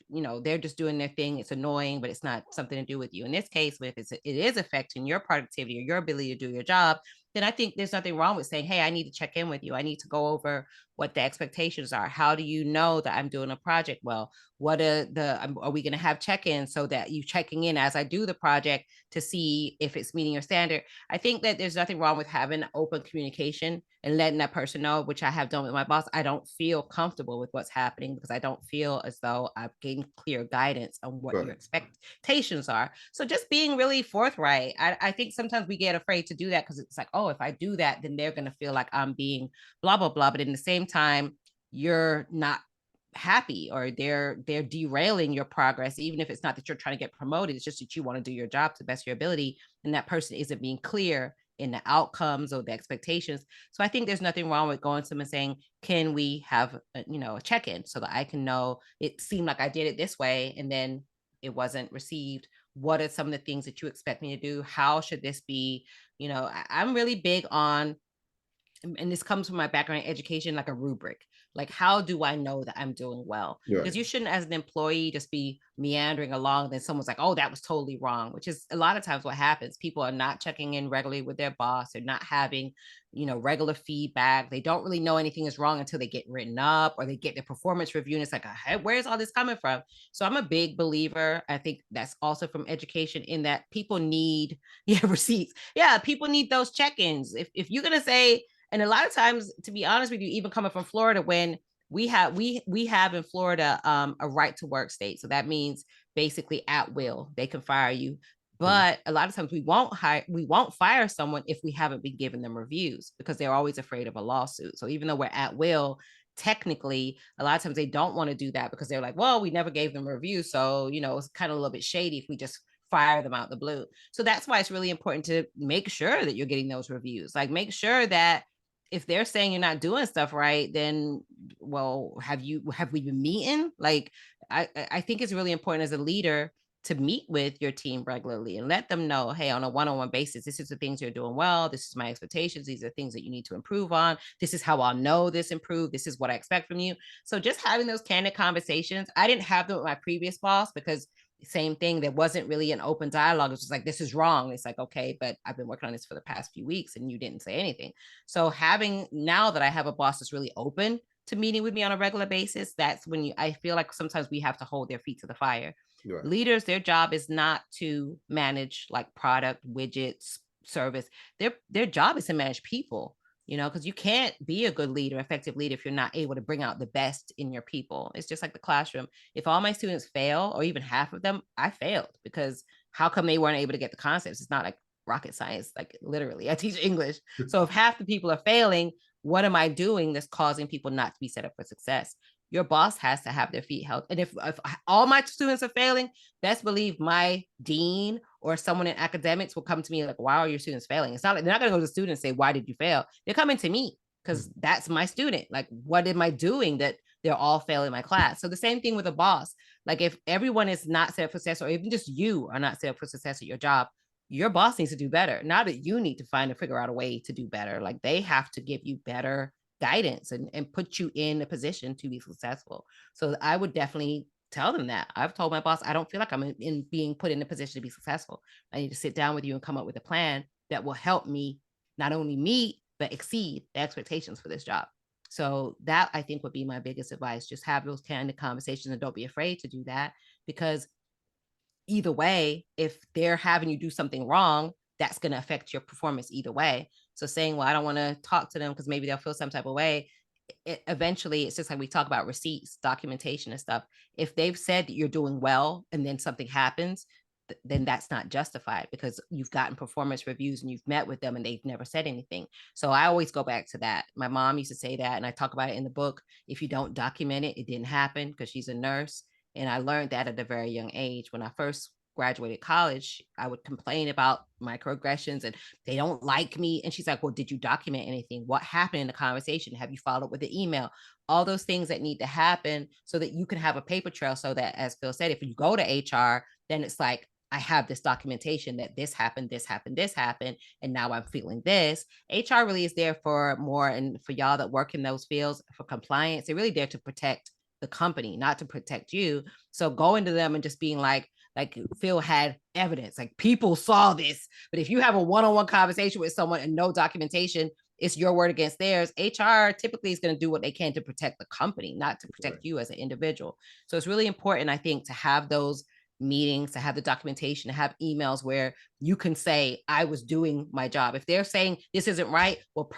they're just doing their thing. It's annoying, but it's not something to do with you. In this case, if it is affecting your productivity or your ability to do your job, then I think there's nothing wrong with saying, hey, I need to check in with you. I need to go over what the expectations are. How do you know that I'm doing a project well? Are we going to have check-ins so that you checking in as I do the project to see if it's meeting your standard? I think that there's nothing wrong with having open communication and letting that person know, which I have done with my boss. I don't feel comfortable with what's happening because I don't feel as though I've gained clear guidance on what your expectations are. So just being really forthright. I think sometimes we get afraid to do that because it's like, oh, if I do that, then they're going to feel like I'm being blah, blah, blah. But in the same time, you're not happy, or they're derailing your progress, even if it's not that you're trying to get promoted. It's just that you want to do your job to the best of your ability, and that person isn't being clear in the outcomes or the expectations. So I think there's nothing wrong with going to them and saying, can we have a check-in so that I can know it seemed like I did it this way and then it wasn't received. What are some of the things that you expect me to do? How should this be? I'm really big on, and this comes from my background in education, like a rubric. Like, how do I know that I'm doing well? Because you shouldn't, as an employee, just be meandering along. Then someone's like, oh, that was totally wrong, which is a lot of times what happens. People are not checking in regularly with their boss. They're not having, regular feedback. They don't really know anything is wrong until they get written up or they get their performance review. And it's like, hey, where's all this coming from? So I'm a big believer. I think that's also from education, in that people need receipts. Yeah, people need those check-ins. If you're going to say, and a lot of times, to be honest with you, even coming from Florida, when we have in Florida a right to work state. So that means basically at will, they can fire you. But a lot of times we won't fire someone if we haven't been giving them reviews, because they're always afraid of a lawsuit. So even though we're at will, technically, a lot of times they don't want to do that because they're like, well, we never gave them a review. So, it's kind of a little bit shady if we just fire them out the blue. So that's why it's really important to make sure that you're getting those reviews. Like, make sure that if they're saying you're not doing stuff right, then, well, have we been meeting? Like, I think it's really important as a leader to meet with your team regularly and let them know, hey, on a one-on-one basis, this is the things you're doing well. This is my expectations. These are things that you need to improve on. This is how I'll know this improved. This is what I expect from you. So just having those candid conversations. I didn't have them with my previous boss because same thing. There wasn't really an open dialogue. It's just like, this is wrong. It's like, okay, but I've been working on this for the past few weeks and you didn't say anything. So now that I have a boss that's really open to meeting with me on a regular basis, that's when I feel like sometimes we have to hold their feet to the fire. Right. Leaders, their job is not to manage like product, widgets, service. Their job is to manage people, because you can't be a good leader, effective leader, if you're not able to bring out the best in your people. It's just like the classroom. If all my students fail, or even half of them, I failed, because how come they weren't able to get the concepts? It's not like rocket science, like literally. I teach English. So if half the people are failing, what am I doing that's causing people not to be set up for success? Your boss has to have their feet held. And if all my students are failing, best believe my dean or someone in academics will come to me like, why are your students failing? It's not like they're not going to go to the student and say, why did you fail? They're coming to me because that's my student. Like, what am I doing that they're all failing my class? So the same thing with a boss. Like, if everyone is not set up for success, or even just you are not set up for success at your job, your boss needs to do better. Not that you need to figure out a way to do better. Like, they have to give you better guidance and put you in a position to be successful. So I would definitely tell them that. I've told my boss, I don't feel like I'm in being put in a position to be successful. I need to sit down with you and come up with a plan that will help me not only meet, but exceed the expectations for this job. So that, I think, would be my biggest advice. Just have those kind of conversations and don't be afraid to do that, because either way, if they're having you do something wrong, that's going to affect your performance either way. So saying, well, I don't want to talk to them because maybe they'll feel some type of way. Eventually, it's just like we talk about receipts, documentation and stuff. If they've said that you're doing well and then something happens, then that's not justified, because you've gotten performance reviews and you've met with them and they've never said anything. So I always go back to that. My mom used to say that, and I talk about it in the book. If you don't document it, it didn't happen, because she's a nurse. And I learned that at a very young age. When I first graduated college, I would complain about microaggressions and they don't like me. And she's like, well, did you document anything? What happened in the conversation? Have you followed with the email? All those things that need to happen so that you can have a paper trail, so that, as Phil said, if you go to HR, then it's like, I have this documentation that this happened, and now I'm feeling this. HR really is there for more, and for y'all that work in those fields, for compliance, they're really there to protect the company, not to protect you. So going to them and just being like Phil had evidence, like people saw this. But if you have a one-on-one conversation with someone and no documentation, it's your word against theirs. HR typically is going to do what they can to protect the company, not to protect you as an individual. So it's really important, I think, to have those meetings, to have the documentation, to have emails where you can say, I was doing my job. If they're saying this isn't right, well,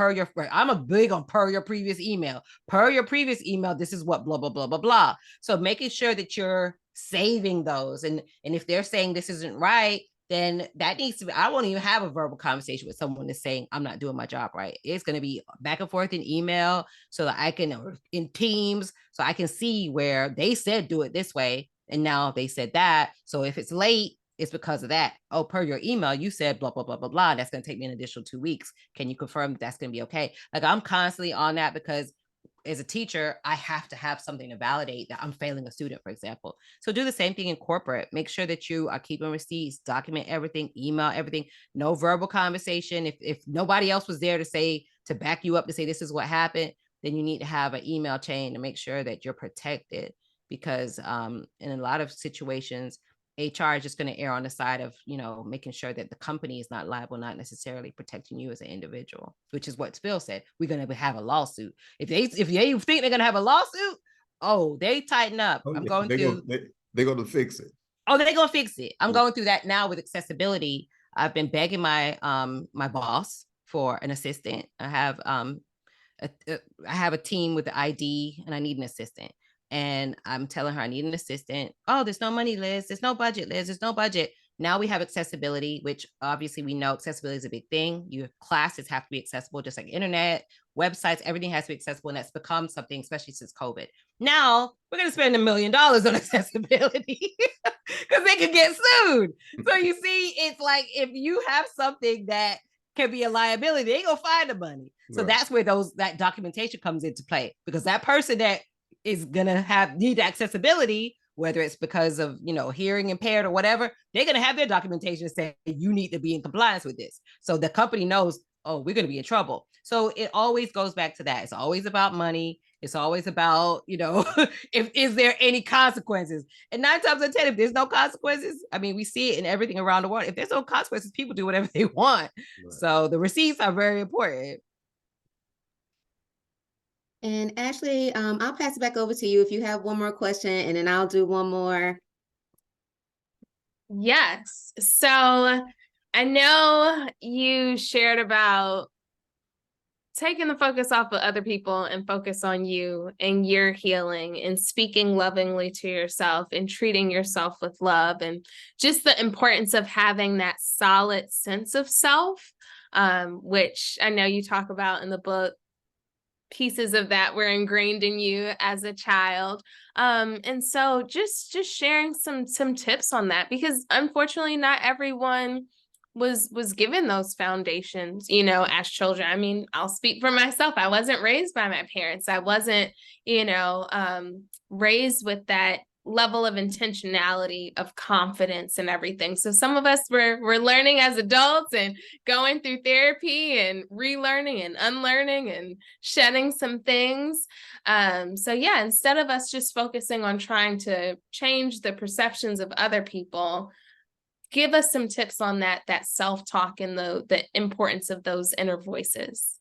I'm a big on per your previous email. Per your previous email, this is what blah, blah, blah, blah, blah. So making sure that you're saving those. And if they're saying this isn't right, then that needs to be, I won't even have a verbal conversation with someone that's saying I'm not doing my job right. It's going to be back and forth in email, so that I can, or in Teams, so I can see where they said do it this way, and now they said that. So if it's late, it's because of that. Oh, per your email, you said blah, blah, blah, blah, blah. That's going to take me an additional 2 weeks. Can you confirm that's going to be okay? Like, I'm constantly on that, because as a teacher, I have to have something to validate that I'm failing a student, for example. So do the same thing in corporate. Make sure that you are keeping receipts, document everything, email everything, no verbal conversation. If nobody else was there to back you up, to say this is what happened, then you need to have an email chain to make sure that you're protected. Because in a lot of situations, HR is just going to err on the side of, making sure that the company is not liable, not necessarily protecting you as an individual, which is what Phil said. We're going to have a lawsuit. If they think they're going to have a lawsuit, oh, they tighten up. They're going to fix it. Oh, they're going to fix it. I'm going through that now with accessibility. I've been begging my my boss for an assistant. I have a team with the ID, and I need an assistant. And I'm telling her I need an assistant. Oh, there's no money, Liz. There's no budget, Liz. There's no budget. Now we have accessibility, which obviously we know accessibility is a big thing. Your classes have to be accessible, just like internet, websites, everything has to be accessible. And that's become something, especially since COVID. Now we're going to spend $1 million on accessibility because they could get sued. So you see, it's like if you have something that can be a liability, they ain't gonna find the money. So Right. that's where that documentation comes into play, because that person that is gonna need accessibility, whether it's because of hearing impaired or whatever, they're gonna have their documentation say you need to be in compliance with this. So the company knows, oh, we're gonna be in trouble. So it always goes back to that. It's always about money. It's always about, is there any consequences? And 9 times out of 10, if there's no consequences, I mean, we see it in everything around the world. If there's no consequences, people do whatever they want. Right. So the receipts are very important. And Ashley, I'll pass it back over to you if you have one more question, and then I'll do one more. Yes. So I know you shared about taking the focus off of other people and focus on you and your healing and speaking lovingly to yourself and treating yourself with love, and just the importance of having that solid sense of self, which I know you talk about in the book. Pieces of that were ingrained in you as a child. And so just sharing some tips on that, because unfortunately not everyone was given those foundations, as children. I mean, I'll speak for myself. I wasn't raised by my parents. I wasn't, raised with that level of intentionality, of confidence and everything. So some of us we're learning as adults and going through therapy and relearning and unlearning and shedding some things. So yeah, instead of us just focusing on trying to change the perceptions of other people, give us some tips on that self-talk and the importance of those inner voices.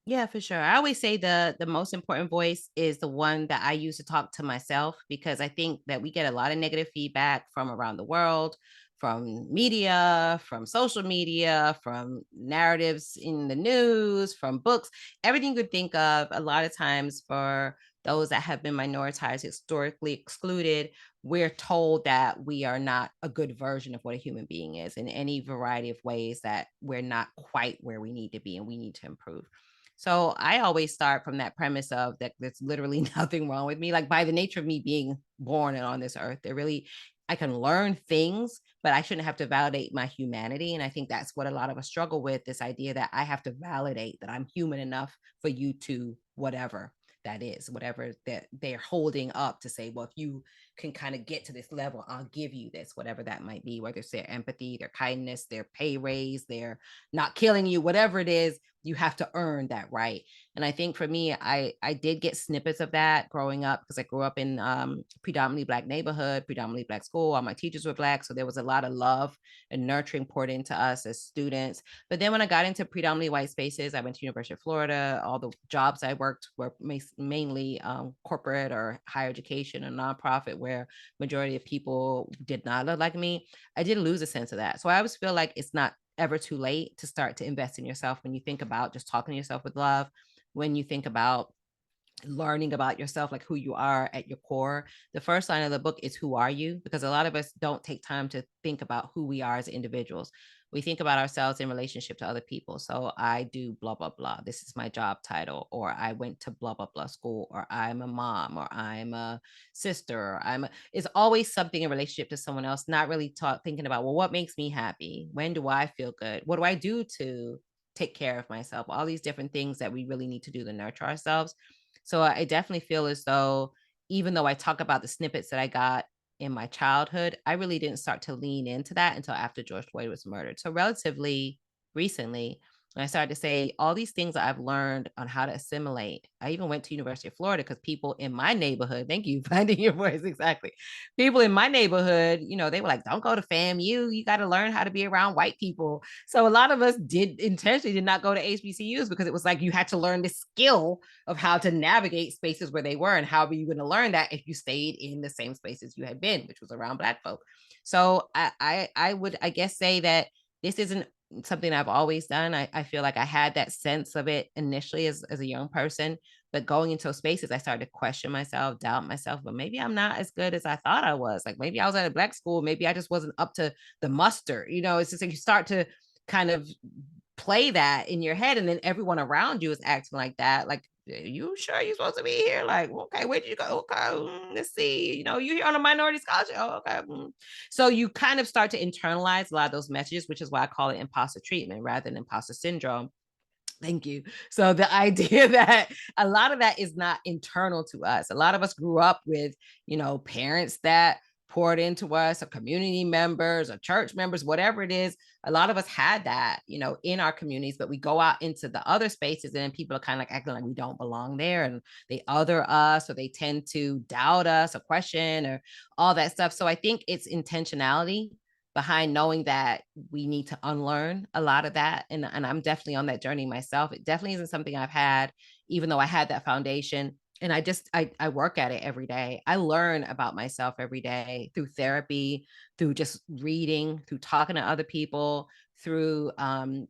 Yeah, for sure. I always say the most important voice is the one that I use to talk to myself, because I think that we get a lot of negative feedback from around the world, from media, from social media, from narratives in the news, from books, everything you could think of. A lot of times for those that have been minoritized, historically excluded, we're told that we are not a good version of what a human being is in any variety of ways, that we're not quite where we need to be and we need to improve. So I always start from that premise of that there's literally nothing wrong with me. Like, by the nature of me being born and on this earth, I can learn things, but I shouldn't have to validate my humanity. And I think that's what a lot of us struggle with, this idea that I have to validate that I'm human enough for you to whatever that is, whatever that they're holding up to say, well, if you can kind of get to this level, I'll give you this, whatever that might be, whether it's their empathy, their kindness, their pay raise, their not killing you, whatever it is, you have to earn that right. And I think for me, I did get snippets of that growing up, because I grew up in predominantly Black neighborhood, predominantly Black school. All my teachers were Black. So there was a lot of love and nurturing poured into us as students. But then when I got into predominantly white spaces, I went to University of Florida. All the jobs I worked were mainly corporate or higher education and nonprofit, where majority of people did not look like me. I did lose a sense of that. So I always feel like it's not ever too late to start to invest in yourself. When you think about just talking to yourself with love, when you think about learning about yourself, like who you are at your core, the first line of the book is, who are you? Because a lot of us don't take time to think about who we are as individuals. We think about ourselves in relationship to other people. So I do blah, blah, blah. This is my job title, or I went to blah, blah, blah school, or I'm a mom, or I'm a sister. It's always something in relationship to someone else, not really thinking about, well, what makes me happy? When do I feel good? What do I do to take care of myself? All these different things that we really need to do to nurture ourselves. So I definitely feel as though, even though I talk about the snippets that I got in my childhood, I really didn't start to lean into that until after George Floyd was murdered. So relatively recently, when I started to say all these things that I've learned on how to assimilate. I even went to University of Florida because people in my neighborhood, thank you, finding your voice, exactly. People in my neighborhood, they were like, don't go to FAMU. You got to learn how to be around white people. So a lot of us intentionally did not go to HBCUs, because it was like you had to learn the skill of how to navigate spaces where they were, and how were you going to learn that if you stayed in the same spaces you had been, which was around Black folk. So I would, I guess, say that this isn't something I've always done. I feel like I had that sense of it initially as a young person, but going into those spaces, I started to question myself, doubt myself, but maybe I'm not as good as I thought I was. Like maybe I was at a Black school, maybe I just wasn't up to the muster. You know, it's just like you start to kind of play that in your head, and then everyone around you is acting like that. Like, you sure you're supposed to be here? Like, okay, where did you go? Okay, let's see. You know, you here on a minority scholarship. Oh, okay. So you kind of start to internalize a lot of those messages, which is why I call it imposter treatment rather than imposter syndrome. Thank you. So the idea that a lot of that is not internal to us. A lot of us grew up with, you know, parents that poured into us, or community members, or church members, whatever it is. A lot of us had that, you know, in our communities, but we go out into the other spaces and then people are kind of like acting like we don't belong there, and they other us, or they tend to doubt us or question or all that stuff. So I think it's intentionality behind knowing that we need to unlearn a lot of that. And I'm definitely on that journey myself. It definitely isn't something I've had, even though I had that foundation. And I work at it every day. I learn about myself every day through therapy, through just reading, through talking to other people, through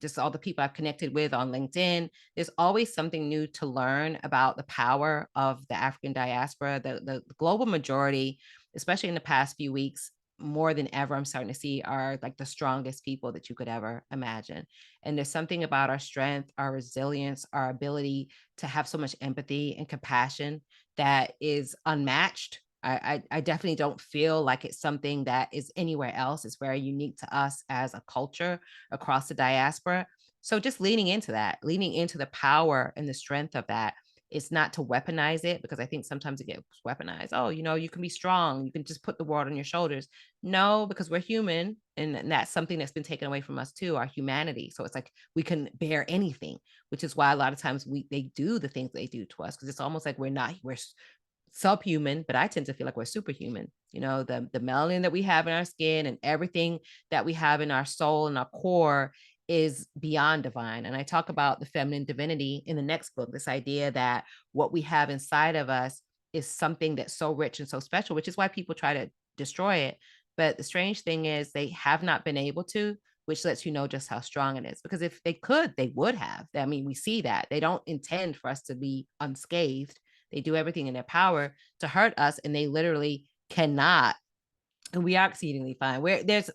just all the people I've connected with on LinkedIn. There's always something new to learn about the power of the African diaspora, the global majority, especially in the past few weeks. More than ever, I'm starting to see are like the strongest people that you could ever imagine. And there's something about our strength, our resilience, our ability to have so much empathy and compassion that is unmatched. I definitely don't feel like it's something that is anywhere else. It's very unique to us as a culture across the diaspora. So just leaning into that, leaning into the power and the strength of that. It's not to weaponize it, because I think sometimes it gets weaponized. Oh, you know, you can be strong. You can just put the world on your shoulders. No, because we're human, and that's something that's been taken away from us too, our humanity. So it's like we can bear anything, which is why a lot of times they do the things they do to us, because it's almost like we're subhuman, but I tend to feel like we're superhuman. You know, the melanin that we have in our skin and everything that we have in our soul and our core is beyond divine. And I talk about the feminine divinity in the next book, this idea that what we have inside of us is something that's so rich and so special, which is why people try to destroy it. But the strange thing is they have not been able to, which lets you know just how strong it is. Because if they could, they would have. I mean, we see that they don't intend for us to be unscathed. They do everything in their power to hurt us, and they literally cannot. And we are exceedingly fine. Where there's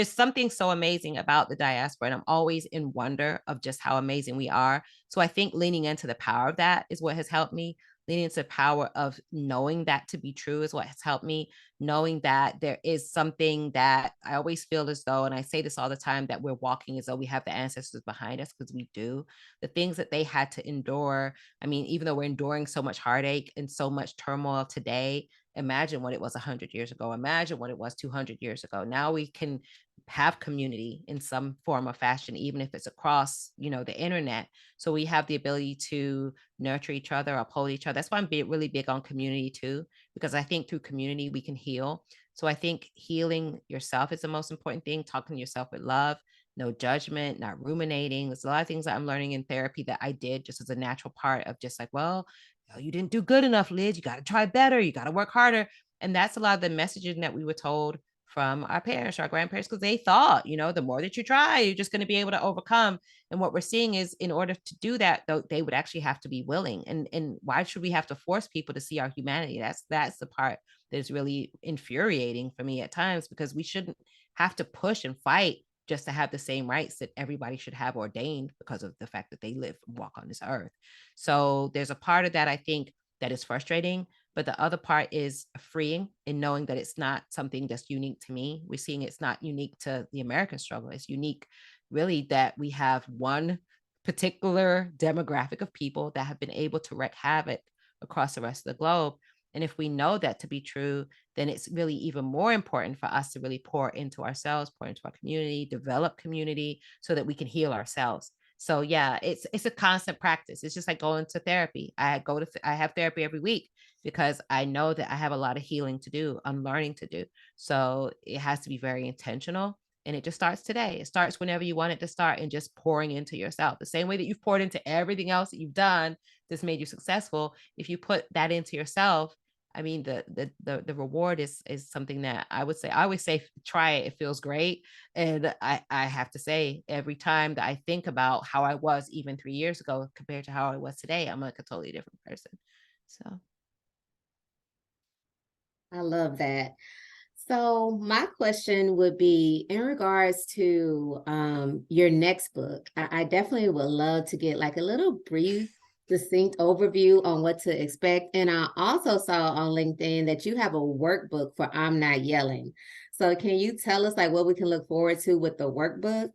something so amazing about the diaspora, and I'm always in wonder of just how amazing we are. So I think leaning into the power of that is what has helped me. Leaning into the power of knowing that to be true is what has helped me. Knowing that there is something that I always feel as though, and I say this all the time, that we're walking as though we have the ancestors behind us, because we do. The things that they had to endure. I mean, even though we're enduring so much heartache and so much turmoil today, imagine what it was 100 years ago. Imagine what it was 200 years ago. Now we can have community in some form or fashion, even if it's across, you know, the internet. So we have the ability to nurture each other, uphold each other. That's why I'm really big on community too, because I think through community we can heal. So I think healing yourself is the most important thing. Talking to yourself with love, no judgment, not ruminating. There's a lot of things that I'm learning in therapy that I did just as a natural part of just like, well, oh, you didn't do good enough, Liz. You got to try better. You got to work harder. And that's a lot of the messaging that we were told from our parents, our grandparents, because they thought, you know, the more that you try, you're just going to be able to overcome. And what we're seeing is, in order to do that, though, they would actually have to be willing. And why should we have to force people to see our humanity? That's the part that is really infuriating for me at times, because we shouldn't have to push and fight just to have the same rights that everybody should have ordained because of the fact that they live and walk on this earth. So there's a part of that, I think, that is frustrating, but the other part is freeing in knowing that it's not something that's unique to me. We're seeing it's not unique to the American struggle. It's unique, really, that we have one particular demographic of people that have been able to wreak havoc across the rest of the globe. And if we know that to be true, then it's really even more important for us to really pour into ourselves, pour into our community, develop community so that we can heal ourselves. So yeah, it's a constant practice. It's just like going to therapy. I have therapy every week because I know that I have a lot of healing to do, unlearning to do. So it has to be very intentional. And it just starts today. It starts whenever you want it to start, and just pouring into yourself. The same way that you've poured into everything else that you've done that's made you successful. If you put that into yourself, I mean, the reward is something that I always say, try it. It feels great. And I have to say, every time that I think about how I was even 3 years ago compared to how I was today, I'm like a totally different person. So I love that. So my question would be in regards to your next book. I definitely would love to get like a little brief, succinct overview on what to expect. And I also saw on LinkedIn that you have a workbook for I'm Not Yelling. So can you tell us like what we can look forward to with the workbook?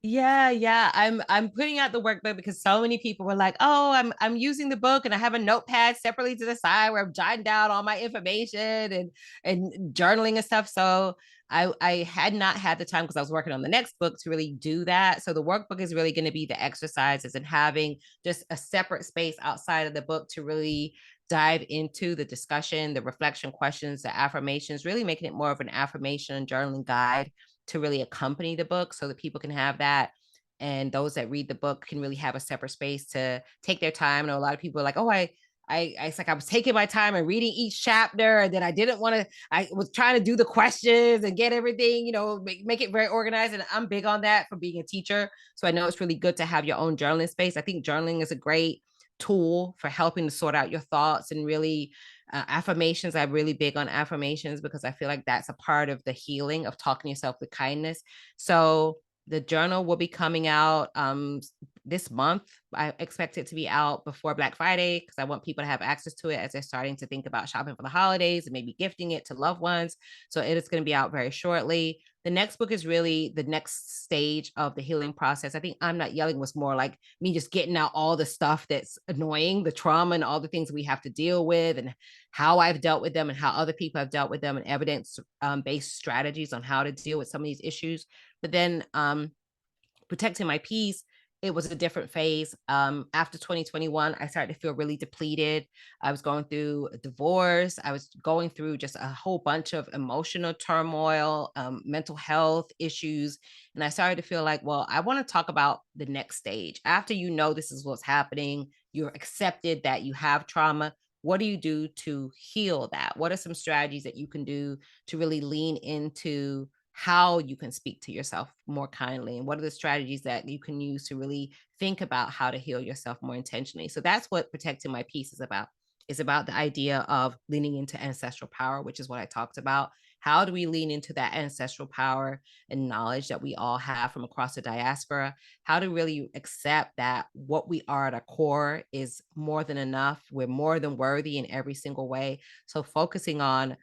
yeah. I'm putting out the workbook because so many people were like, "Oh, I'm using the book and I have a notepad separately to the side where I'm jotting down all my information and journaling and stuff." So I had not had the time because I was working on the next book to really do that. So the workbook is really going to be the exercises and having just a separate space outside of the book to really dive into the discussion, the reflection questions, the affirmations, really making it more of an affirmation and journaling guide to really accompany the book so that people can have that. And those that read the book can really have a separate space to take their time. I know a lot of people are like, oh, it's like I was taking my time and reading each chapter, and then I didn't want to. I was trying to do the questions and get everything, make it very organized. And I'm big on that for being a teacher. So I know it's really good to have your own journaling space. I think journaling is a great tool for helping to sort out your thoughts and really affirmations. I'm really big on affirmations because I feel like that's a part of the healing of talking to yourself with kindness. So the journal will be coming out this month. I expect it to be out before Black Friday because I want people to have access to it as they're starting to think about shopping for the holidays and maybe gifting it to loved ones. So it is going to be out very shortly. The next book is really the next stage of the healing process. I think I'm Not Yelling was more like me just getting out all the stuff that's annoying, the trauma and all the things we have to deal with and how I've dealt with them and how other people have dealt with them and evidence-based strategies on how to deal with some of these issues. But then Protecting My Peace, it was a different phase. After 2021, I started to feel really depleted. I was going through a divorce. I was going through just a whole bunch of emotional turmoil, mental health issues. And I started to feel like, well, I want to talk about the next stage. After this is what's happening, you're accepted that you have trauma. What do you do to heal that? What are some strategies that you can do to really lean into how you can speak to yourself more kindly, and what are the strategies that you can use to really think about how to heal yourself more intentionally? So that's what Protecting My Peace is about. It's about the idea of leaning into ancestral power, which is what I talked about. How do we lean into that ancestral power and knowledge that we all have from across the diaspora? How to really accept that what we are at our core is more than enough. We're more than worthy in every single way. So focusing on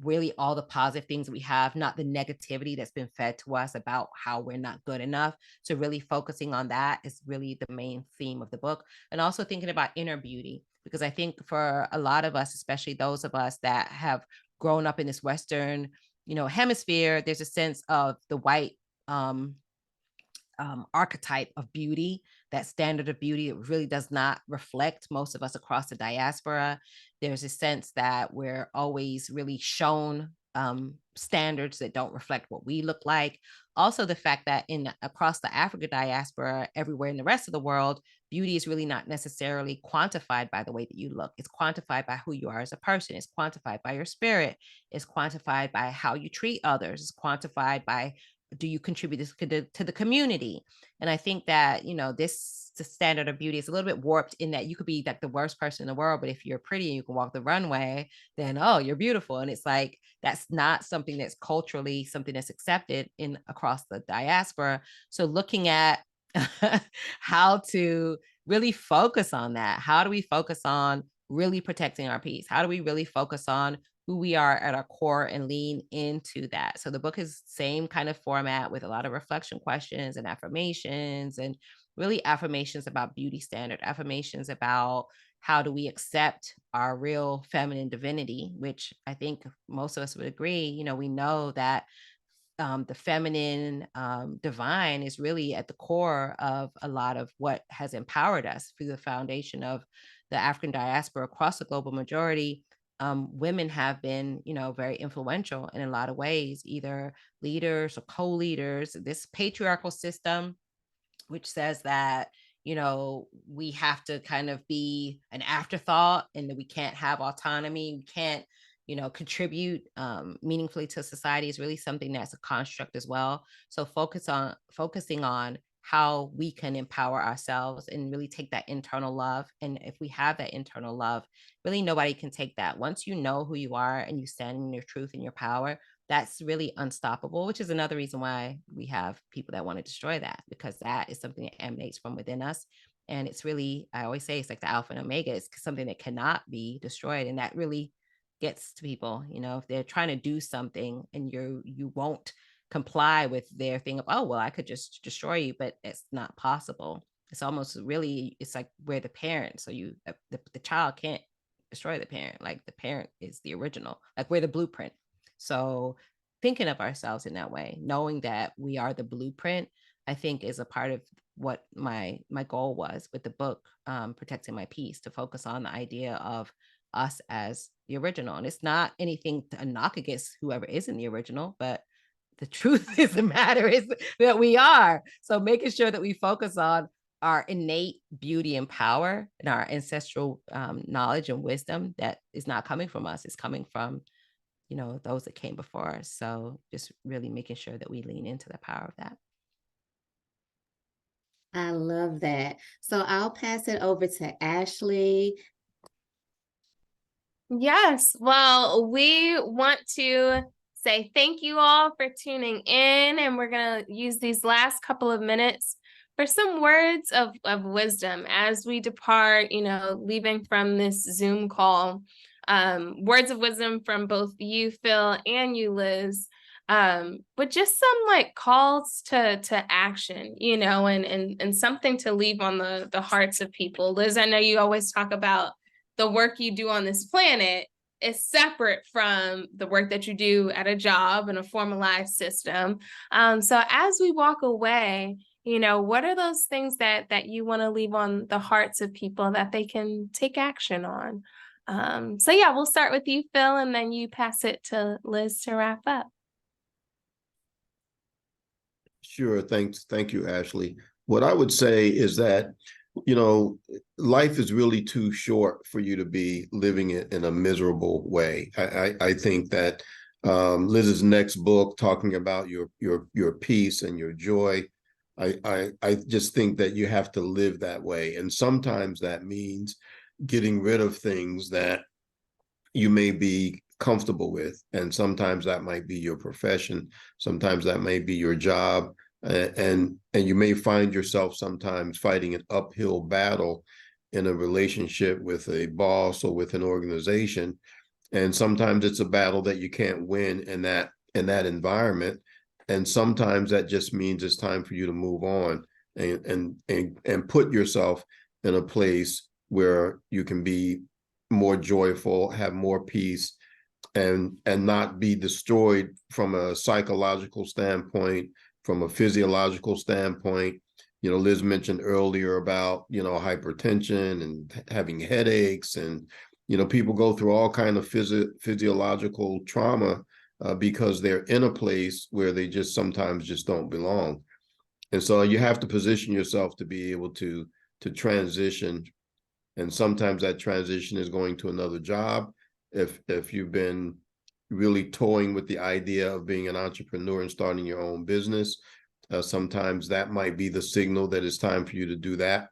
really all the positive things we have, not the negativity that's been fed to us about how we're not good enough. So really focusing on that is really the main theme of the book. And also thinking about inner beauty, because I think for a lot of us, especially those of us that have grown up in this Western, hemisphere, there's a sense of the white archetype of beauty, that standard of beauty. It really does not reflect most of us across the diaspora. There's a sense that we're always really shown standards that don't reflect what we look like. Also, the fact that across the African diaspora, everywhere in the rest of the world, beauty is really not necessarily quantified by the way that you look. It's quantified by who you are as a person. It's quantified by your spirit. It's quantified by how you treat others. It's quantified by, do you contribute this to the community? And I think that, the standard of beauty is a little bit warped in that you could be like the worst person in the world, but if you're pretty and you can walk the runway, then, oh, you're beautiful. And it's like, that's not something that's culturally something that's accepted in across the diaspora. So looking at how to really focus on that. How do we focus on really protecting our peace? How do we really focus on who we are at our core and lean into that? So the book is same kind of format with a lot of reflection questions and affirmations, and really affirmations about beauty standard, affirmations about how do we accept our real feminine divinity, which I think most of us would agree. We know that the feminine divine is really at the core of a lot of what has empowered us through the foundation of the African diaspora across the global majority. Women have been, very influential in a lot of ways, either leaders or co-leaders. This patriarchal system, which says that, we have to kind of be an afterthought and that we can't have autonomy. We can't, contribute meaningfully to society is really something that's a construct as well. So focusing on how we can empower ourselves and really take that internal love. And if we have that internal love, really nobody can take that. Once you know who you are and you stand in your truth and your power, that's really unstoppable, which is another reason why we have people that want to destroy that, because that is something that emanates from within us. And it's really, I always say, it's like the alpha and omega. It's something that cannot be destroyed. And that really gets to people, if they're trying to do something and you won't comply with their thing of, oh, well, I could just destroy you, but it's not possible. It's almost really, it's like we're the parent. So the child can't destroy the parent. Like the parent is the original, like we're the blueprint. So thinking of ourselves in that way, knowing that we are the blueprint, I think is a part of what my goal was with the book, Protecting My Peace, to focus on the idea of us as the original. And it's not anything to knock against whoever isn't the original, but the truth is the matter is that we are. So making sure that we focus on our innate beauty and power and our ancestral knowledge and wisdom that is not coming from us, it's coming from those that came before us. So just really making sure that we lean into the power of that. I love that. So I'll pass it over to Ashley. Yes. Well, we want to say thank you all for tuning in, and we're going to use these last couple of minutes for some words of wisdom as we depart, leaving from this Zoom call. Words of wisdom from both you, Phil, and you, Liz. But just some calls to action, and something to leave on the hearts of people. Liz, I know you always talk about the work you do on this planet is separate from the work that you do at a job in a formalized system. So as we walk away, what are those things that you want to leave on the hearts of people that they can take action on? So yeah, we'll start with you, Phil, and then you pass it to Liz to wrap up. Sure. Thank you, Ashley. What I would say is that, life is really too short for you to be living it in a miserable way. I think that Liz's next book, talking about your peace and your joy, I just think that you have to live that way. And sometimes that means getting rid of things that you may be comfortable with. And sometimes that might be your profession. Sometimes that may be your job. And you may find yourself sometimes fighting an uphill battle in a relationship with a boss or with an organization. And sometimes it's a battle that you can't win in that environment. And sometimes that just means it's time for you to move on and put yourself in a place where you can be more joyful, have more peace, and not be destroyed from a psychological standpoint, from a physiological standpoint. Liz mentioned earlier about, hypertension and having headaches, and, people go through all kind of physiological trauma because they're in a place where they just sometimes just don't belong. And so you have to position yourself to be able to transition. And sometimes that transition is going to another job. If you've been really toying with the idea of being an entrepreneur and starting your own business, sometimes that might be the signal that it's time for you to do that.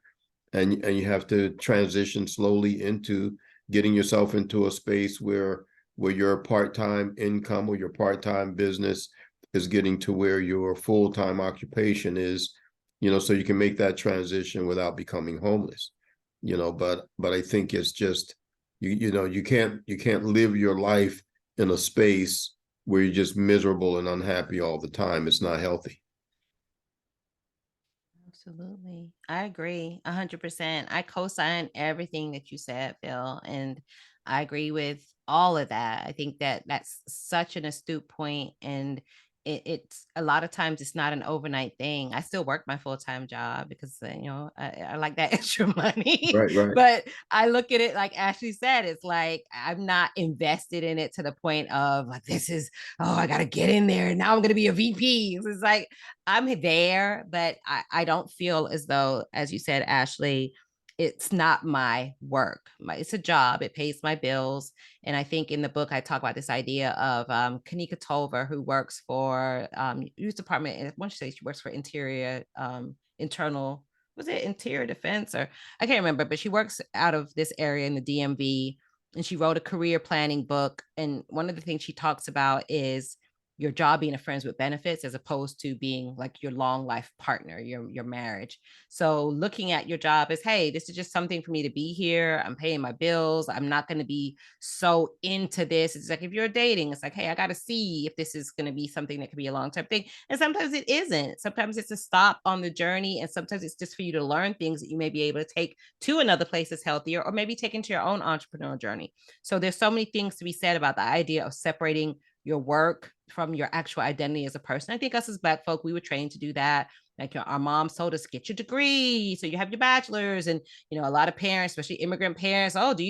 And you have to transition slowly into getting yourself into a space where your part-time income or your part-time business is getting to where your full-time occupation is, so you can make that transition without becoming homeless. But I think it's just, you can't live your life in a space where you're just miserable and unhappy all the time. It's not healthy. Absolutely. I agree 100%. I co-sign everything that you said, Phil, and I agree with all of that. I think that that's such an astute point, and it's a lot of times it's not an overnight thing. I still work my full-time job because I like that extra money. Right. But I look at it like Ashley said, it's like I'm not invested in it to the point of like, this is, oh, I gotta get in there and now I'm gonna be a VP. It's like I'm there, but I don't feel as though, as you said, Ashley, it's not my work. It's a job. It pays my bills. And I think in the book, I talk about this idea of Kanika Tolver, who works for youth department. And once you say she works for internal, was it interior defense? Or I can't remember, but she works out of this area in the DMV. And she wrote a career planning book. And one of the things she talks about is your job being a friends with benefits as opposed to being like your long life partner, your marriage. So looking at your job as, hey, this is just something for me to be here. I'm paying my bills. I'm not going to be so into this. It's like if you're dating, it's like, hey, I got to see if this is going to be something that could be a long-term thing. And sometimes it isn't. Sometimes it's a stop on the journey. And sometimes it's just for you to learn things that you may be able to take to another place that's healthier, or maybe take into your own entrepreneurial journey. So there's so many things to be said about the idea of separating your work from your actual identity as a person. I think us as Black folk, we were trained to do that. Like our moms told us, get your degree so you have your bachelor's. And a lot of parents, especially immigrant parents, what do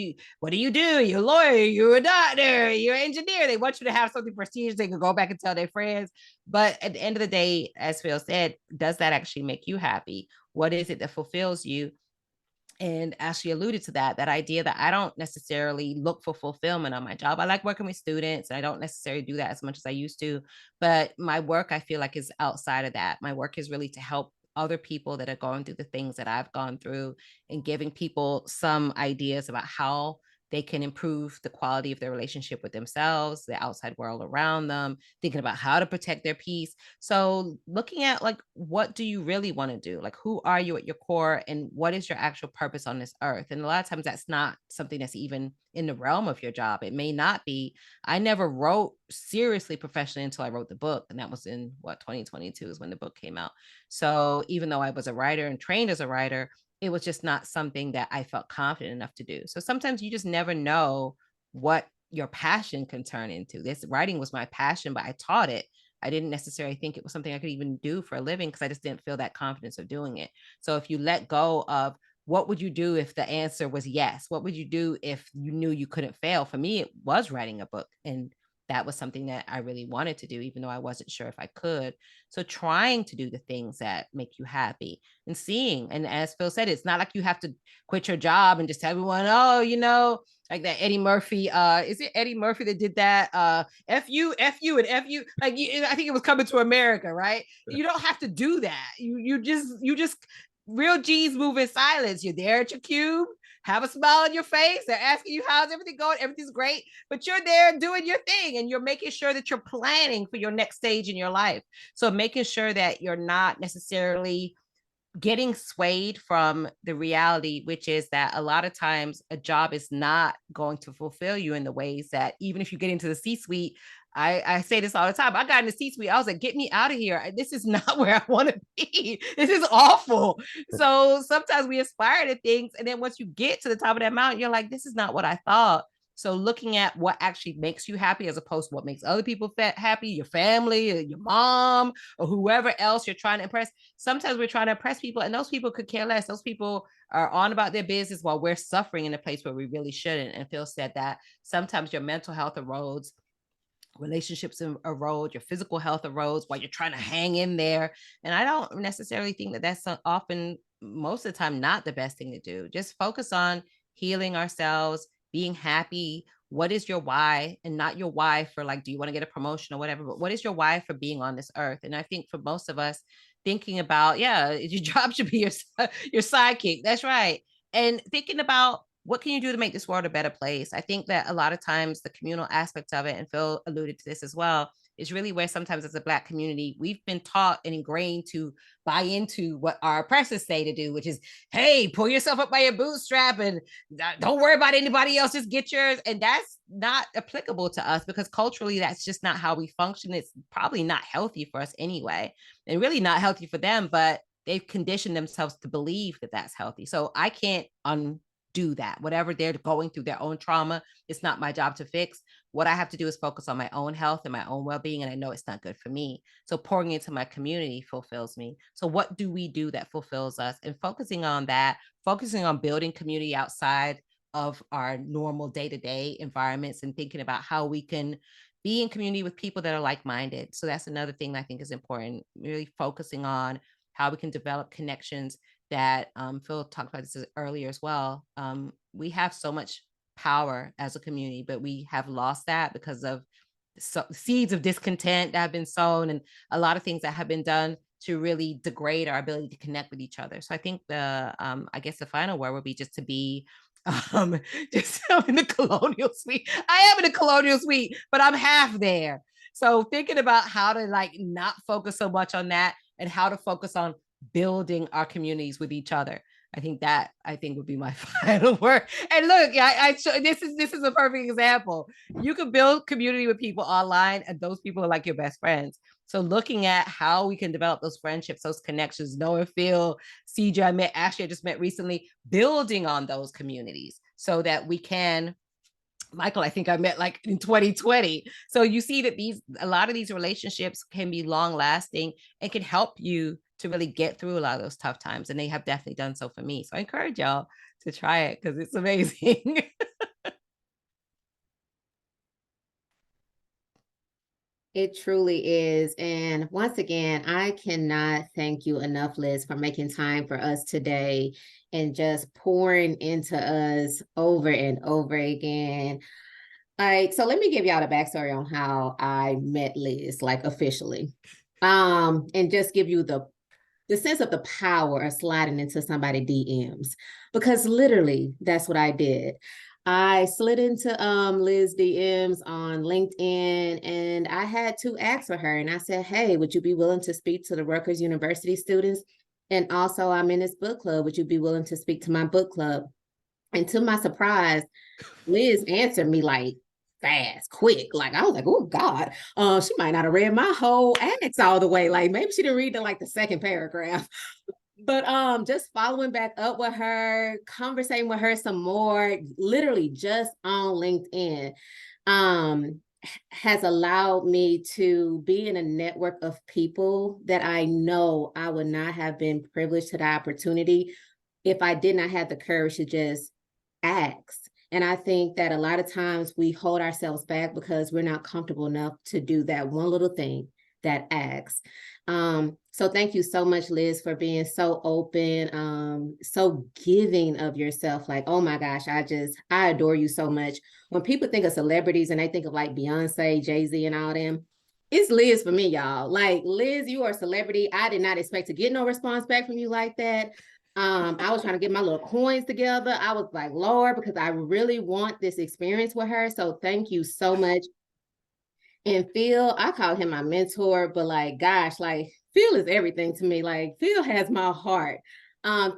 you do? You're a lawyer, you're a doctor, you're an engineer. They want you to have something prestigious they can go back and tell their friends. But at the end of the day, as Phil said, does that actually make you happy? What is it that fulfills you? And Ashley alluded to that idea that I don't necessarily look for fulfillment on my job. I like working with students. I don't necessarily do that as much as I used to, but my work, I feel like, is outside of that. My work is really to help other people that are going through the things that I've gone through, and giving people some ideas about how they can improve the quality of their relationship with themselves, the outside world around them, thinking about how to protect their peace. So looking at like, what do you really want to do? Like, who are you at your core, and what is your actual purpose on this earth? And a lot of times that's not something that's even in the realm of your job. It may not be. I never wrote seriously professionally until I wrote the book. And that was in 2022 is when the book came out. So even though I was a writer and trained as a writer, it was just not something that I felt confident enough to do. So sometimes you just never know what your passion can turn into. This writing was my passion, but I taught it. I didn't necessarily think it was something I could even do for a living because I just didn't feel that confidence of doing it. So if you let go of what would you do if the answer was yes? What would you do if you knew you couldn't fail? For me, it was writing a book. And that was something that I really wanted to do, even though I wasn't sure if I could. So trying to do the things that make you happy and seeing, and as Phil said, it's not like you have to quit your job and just tell everyone, like that Eddie Murphy, is it Eddie Murphy that did that? F you, and F you. Like, I think it was Coming to America, right? You don't have to do that. You just real G's move in silence. You're there at your cube, have a smile on your face. They're asking you, how's everything going? Everything's great, but you're there doing your thing, and you're making sure that you're planning for your next stage in your life. So making sure that you're not necessarily getting swayed from the reality, which is that a lot of times a job is not going to fulfill you in the ways that, even if you get into the C-suite, I say this all the time. I got in the C-suite. I was like, get me out of here. This is not where I want to be. This is awful. So sometimes we aspire to things, and then once you get to the top of that mountain, you're like, this is not what I thought. So looking at what actually makes you happy as opposed to what makes other people happy, your family, or your mom, or whoever else you're trying to impress. Sometimes we're trying to impress people, and those people could care less. Those people are on about their business while we're suffering in a place where we really shouldn't. And Phil said that sometimes your mental health erodes, relationships erode, your physical health erodes while you're trying to hang in there. And I don't necessarily think that that's often, most of the time, not the best thing to do. Just focus on healing ourselves, being happy. What is your why? And not your why for like, do you want to get a promotion or whatever, but what is your why for being on this earth? And I think for most of us, thinking about, your job should be your sidekick. That's right. And thinking about, what can you do to make this world a better place? I think that a lot of times the communal aspects of it, and Phil alluded to this as well, is really where sometimes as a Black community, we've been taught and ingrained to buy into what our oppressors say to do, which is, hey, pull yourself up by your bootstrap and don't worry about anybody else, just get yours. And that's not applicable to us because culturally, that's just not how we function. It's probably not healthy for us anyway, and really not healthy for them, but they've conditioned themselves to believe that that's healthy. So I can't do that. Whatever they're going through, their own trauma, it's not my job to fix. What I have to do is focus on my own health and my own well-being, and I know it's not good for me. So pouring into my community fulfills me. So what do we do that fulfills us? And focusing on that, focusing on building community outside of our normal day-to-day environments, and thinking about how we can be in community with people that are like-minded. So that's another thing that I think is important, really focusing on how we can develop connections that Phil talked about this earlier as well. We have so much power as a community, but we have lost that because of seeds of discontent that have been sown, and a lot of things that have been done to really degrade our ability to connect with each other. So I think I guess the final word would be just to be just in the colonial suite. I am in the colonial suite, but I'm half there. So thinking about how to like not focus so much on that, and how to focus on building our communities with each other. I think would be my final word. And look, this is a perfect example. You can build community with people online, and those people are like your best friends. So looking at how we can develop those friendships, those connections, Noah, Phil, Ciji, I met Ashley, I just met recently, building on those communities so that we can, Michael, I think I met like in 2020. So you see that a lot of these relationships can be long lasting and can help you to really get through a lot of those tough times. And they have definitely done so for me. So I encourage y'all to try it because it's amazing. It truly is. And once again, I cannot thank you enough, Liz, for making time for us today and just pouring into us over and over again. All right, so let me give y'all the backstory on how I met Liz, like officially. And just give you the sense of the power of sliding into somebody's DMs, because literally that's what I did. I slid into Liz DMs on LinkedIn, and I had two ads for her. And I said, hey, would you be willing to speak to the Rutgers University students? And also, I'm in this book club. Would you be willing to speak to my book club? And to my surprise, Liz answered me like fast, quick. Like I was like, oh God, she might not have read my whole ads all the way. Like maybe she didn't read the second paragraph. But just following back up with her, conversating with her some more, literally just on LinkedIn, has allowed me to be in a network of people that I know I would not have been privileged to the opportunity if I did not have the courage to just ask. And I think that a lot of times we hold ourselves back because we're not comfortable enough to do that one little thing, that asks. So thank you so much, Liz, for being so open, so giving of yourself. Like, oh my gosh, I adore you so much. When people think of celebrities and they think of like Beyonce, Jay-Z and all them, it's Liz for me, y'all. Like, Liz, you are a celebrity. I did not expect to get no response back from you like that. I was trying to get my little coins together. I was like, Lord, because I really want this experience with her. So thank you so much. And Phil, I call him my mentor, but like, gosh, like Phil is everything to me. Like Phil has my heart.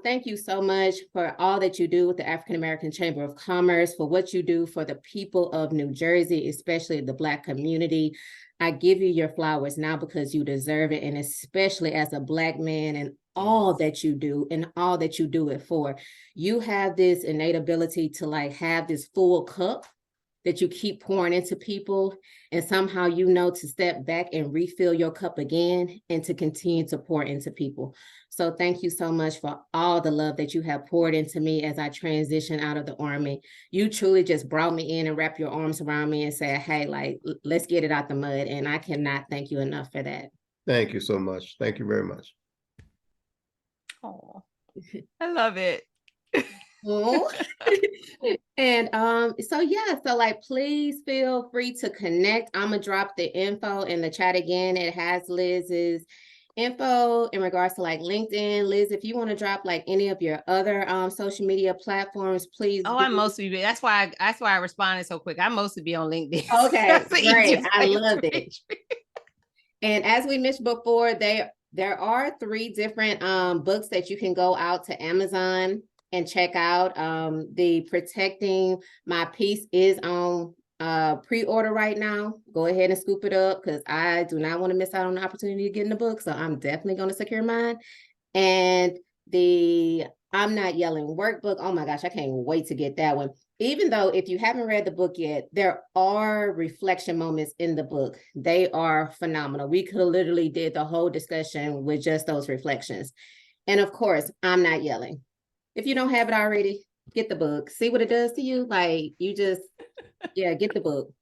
Thank you so much for all that you do with the African American Chamber of Commerce, for what you do for the people of New Jersey, especially the Black community. I give you your flowers now because you deserve it. And especially as a Black man, and all that you do and all that you do it for. You have this innate ability to like have this full cup that you keep pouring into people, and somehow you know to step back and refill your cup again and to continue to pour into people. So thank you so much for all the love that you have poured into me as I transition out of the Army. You truly just brought me in and wrapped your arms around me and said, hey, like, let's get it out the mud. And I cannot thank you enough for that. Thank you so much. Thank you very much. Oh, I love it. And so like please feel free to connect. I'm gonna drop the info in the chat again. It has Liz's info in regards to like LinkedIn. Liz, if you want to drop like any of your other social media platforms, please. Oh, I mostly be, that's why I responded so quick. I mostly be on LinkedIn. Okay, great. I love it. And as we mentioned before, there are 3 different books that you can go out to Amazon and check out. The Protecting My Peace is on pre-order right now. Go ahead and scoop it up because I do not want to miss out on the opportunity to get in the book. So I'm definitely going to secure mine. And the I'm Not Yelling workbook. Oh my gosh, I can't wait to get that one. Even though if you haven't read the book yet, there are reflection moments in the book. They are phenomenal. We could have literally did the whole discussion with just those reflections. And of course, I'm Not Yelling. If you don't have it already, get the book. See what it does to you. Like you just, yeah, get the book.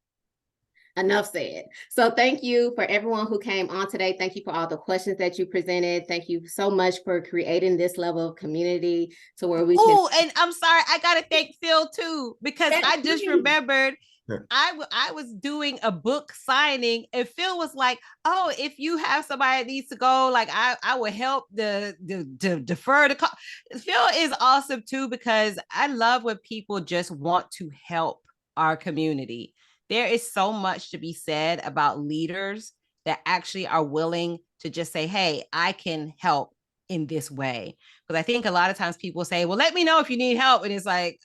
Enough said. So thank you for everyone who came on today. Thank you for all the questions that you presented. Thank you so much for creating this level of community to where we can. Oh, and I'm sorry, I gotta thank Phil too, because Yes, I just please. remembered Yeah. I was doing a book signing, and Phil was like, "Oh, if you have somebody that needs to go, like I will help the defer the call." Phil is awesome too, because I love when people just want to help our community. There is so much to be said about leaders that actually are willing to just say, "Hey, I can help in this way." Because I think a lot of times people say, "Well, let me know if you need help," and it's like,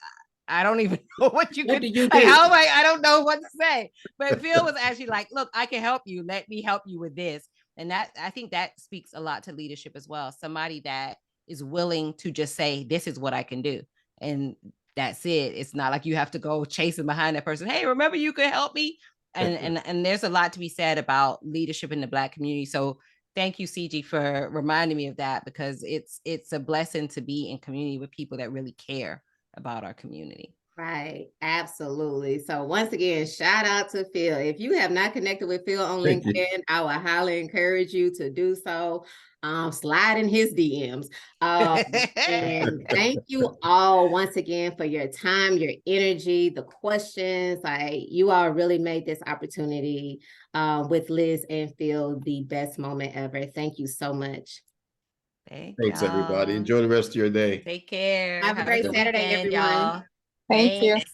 I don't even know what you What can do you like, do? how am I don't know what to say. But Phil was actually like, look, I can help you. Let me help you with this. And that, I think that speaks a lot to leadership as well. Somebody that is willing to just say, this is what I can do. And that's it. It's not like you have to go chasing behind that person. Hey, remember you could help me. And there's a lot to be said about leadership in the Black community. So thank you, Ciji, for reminding me of that, because it's a blessing to be in community with people that really care about our community. Right, absolutely. So once again, shout out to Phil. If you have not connected with Phil on Thank you. LinkedIn, I would highly encourage you to do so. Slide in his DMs. And thank you all once again for your time, your energy, the questions. You all really made this opportunity with Liz and Phil the best moment ever. Thanks so much. Thanks, everybody. y'all. Enjoy the rest of your day. Take care. Have a great good Saturday, weekend, everyone. y'all. Thank you. Thanks.